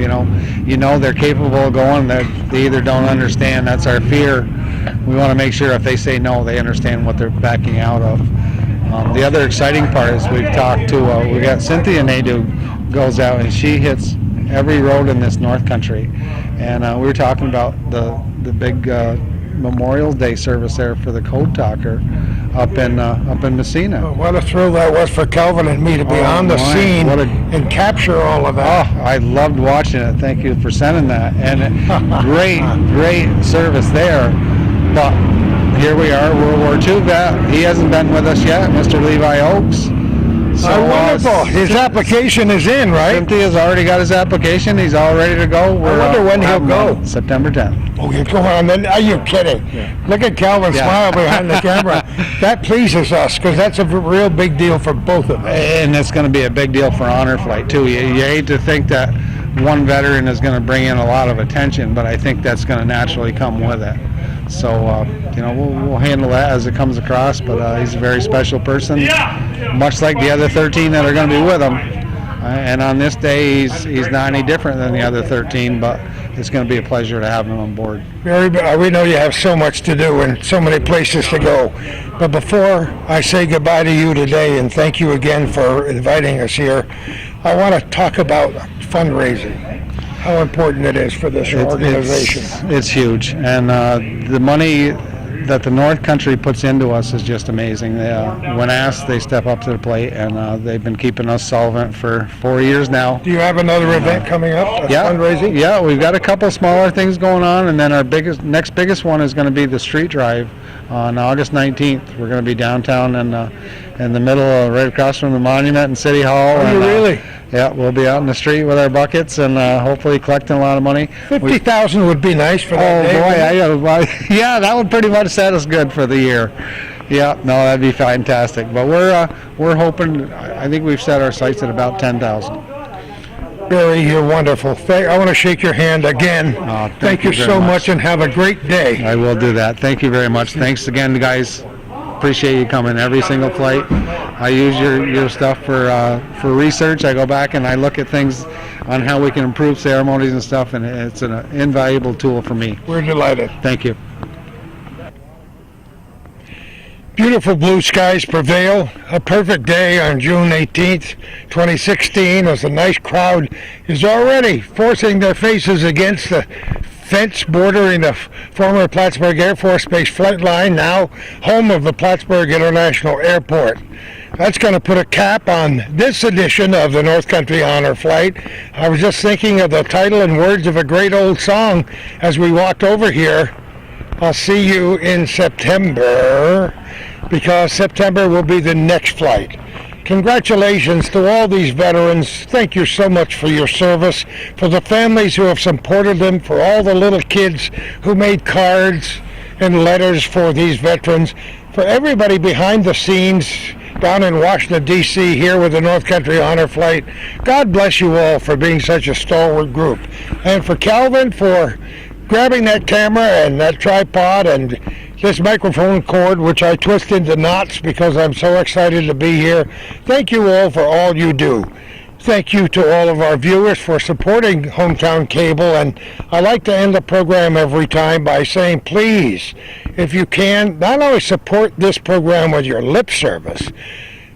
They're capable of going. They either don't understand. That's our fear. We want to make sure if they say no, they understand what they're backing out of. The other exciting part is we've talked to, we got Cynthia Nadeau goes out and she hits every road in this North Country. And we were talking about the big Memorial Day service there for the Code Talker up in Messina. Oh, what a thrill that was for Calvin and me to be on the scene and capture all of that. Oh, I loved watching it. Thank you for sending that. And great service there. But here we are, World War II vet. He hasn't been with us yet, Mr. Levi Oakes. So, wonderful. His application is in, right? Cynthia's already got his application. He's all ready to go. I wonder when he'll go. September 10th. Oh, you're going on then? Are you kidding? Yeah. Look at Calvin smile behind the camera. That pleases us because that's a real big deal for both of us. And it's going to be a big deal for Honor Flight, too. You hate to think that one veteran is going to bring in a lot of attention, but I think that's going to naturally come with it. So, we'll handle that as it comes across, but he's a very special person, much like the other 13 that are going to be with him. And on this day, he's not any different than the other 13, but it's going to be a pleasure to have him on board. We know you have so much to do and so many places to go. But before I say goodbye to you today and thank you again for inviting us here, I want to talk about fundraising. How important it is for this organization. It's huge, and the money that the North Country puts into us is just amazing. When asked, they step up to the plate, and they've been keeping us solvent for 4 years now. Do you have another event coming up? Fundraising? Yeah, we've got a couple smaller things going on, and then our next biggest one is going to be the street drive on August 19th. We're going to be downtown in the middle, right across from the monument and City Hall. Are you really? Yeah, we'll be out in the street with our buckets and hopefully collecting a lot of money. 50,000 would be nice for that day. Oh boy, yeah, that would pretty much set us good for the year. Yeah, no, that'd be fantastic. But we're hoping. I think we've set our sights at about 10,000. Barry, you're wonderful. I want to shake your hand again. Thank you very so much. much and have a great day. I will do that. Thank you very much. Thanks again, guys. Appreciate you coming every single flight. I use your stuff for research. I go back and I look at things on how we can improve ceremonies and stuff, and it's an invaluable tool for me. We're delighted. Thank you. Beautiful blue skies prevail. A perfect day on June 18th, 2016, as a nice crowd is already forcing their faces against the fence bordering the former Plattsburgh Air Force Base flight line, now home of the Plattsburgh International Airport. That's going to put a cap on this edition of the North Country Honor Flight. I was just thinking of the title and words of a great old song as we walked over here. I'll see you in September, because September will be the next flight. Congratulations to all these veterans. Thank you so much for your service, for the families who have supported them, for all the little kids who made cards and letters for these veterans, for everybody behind the scenes down in Washington, D.C. here with the North Country Honor Flight. God bless you all for being such a stalwart group. And for Calvin for grabbing that camera and that tripod and this microphone cord, which I twist into knots because I'm so excited to be here. Thank you all for all you do. Thank you to all of our viewers for supporting Hometown Cable, and I like to end the program every time by saying, please, if you can, not only support this program with your lip service,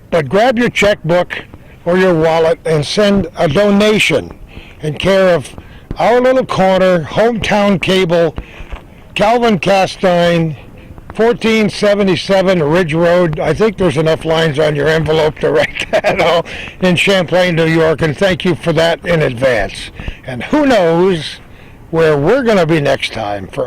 but grab your checkbook or your wallet and send a donation in care of our little corner, Hometown Cable, Calvin Castine, 1477 Ridge Road. I think there's enough lines on your envelope to write that out, in Champlain, New York, and thank you for that in advance. And who knows where we're going to be next time. For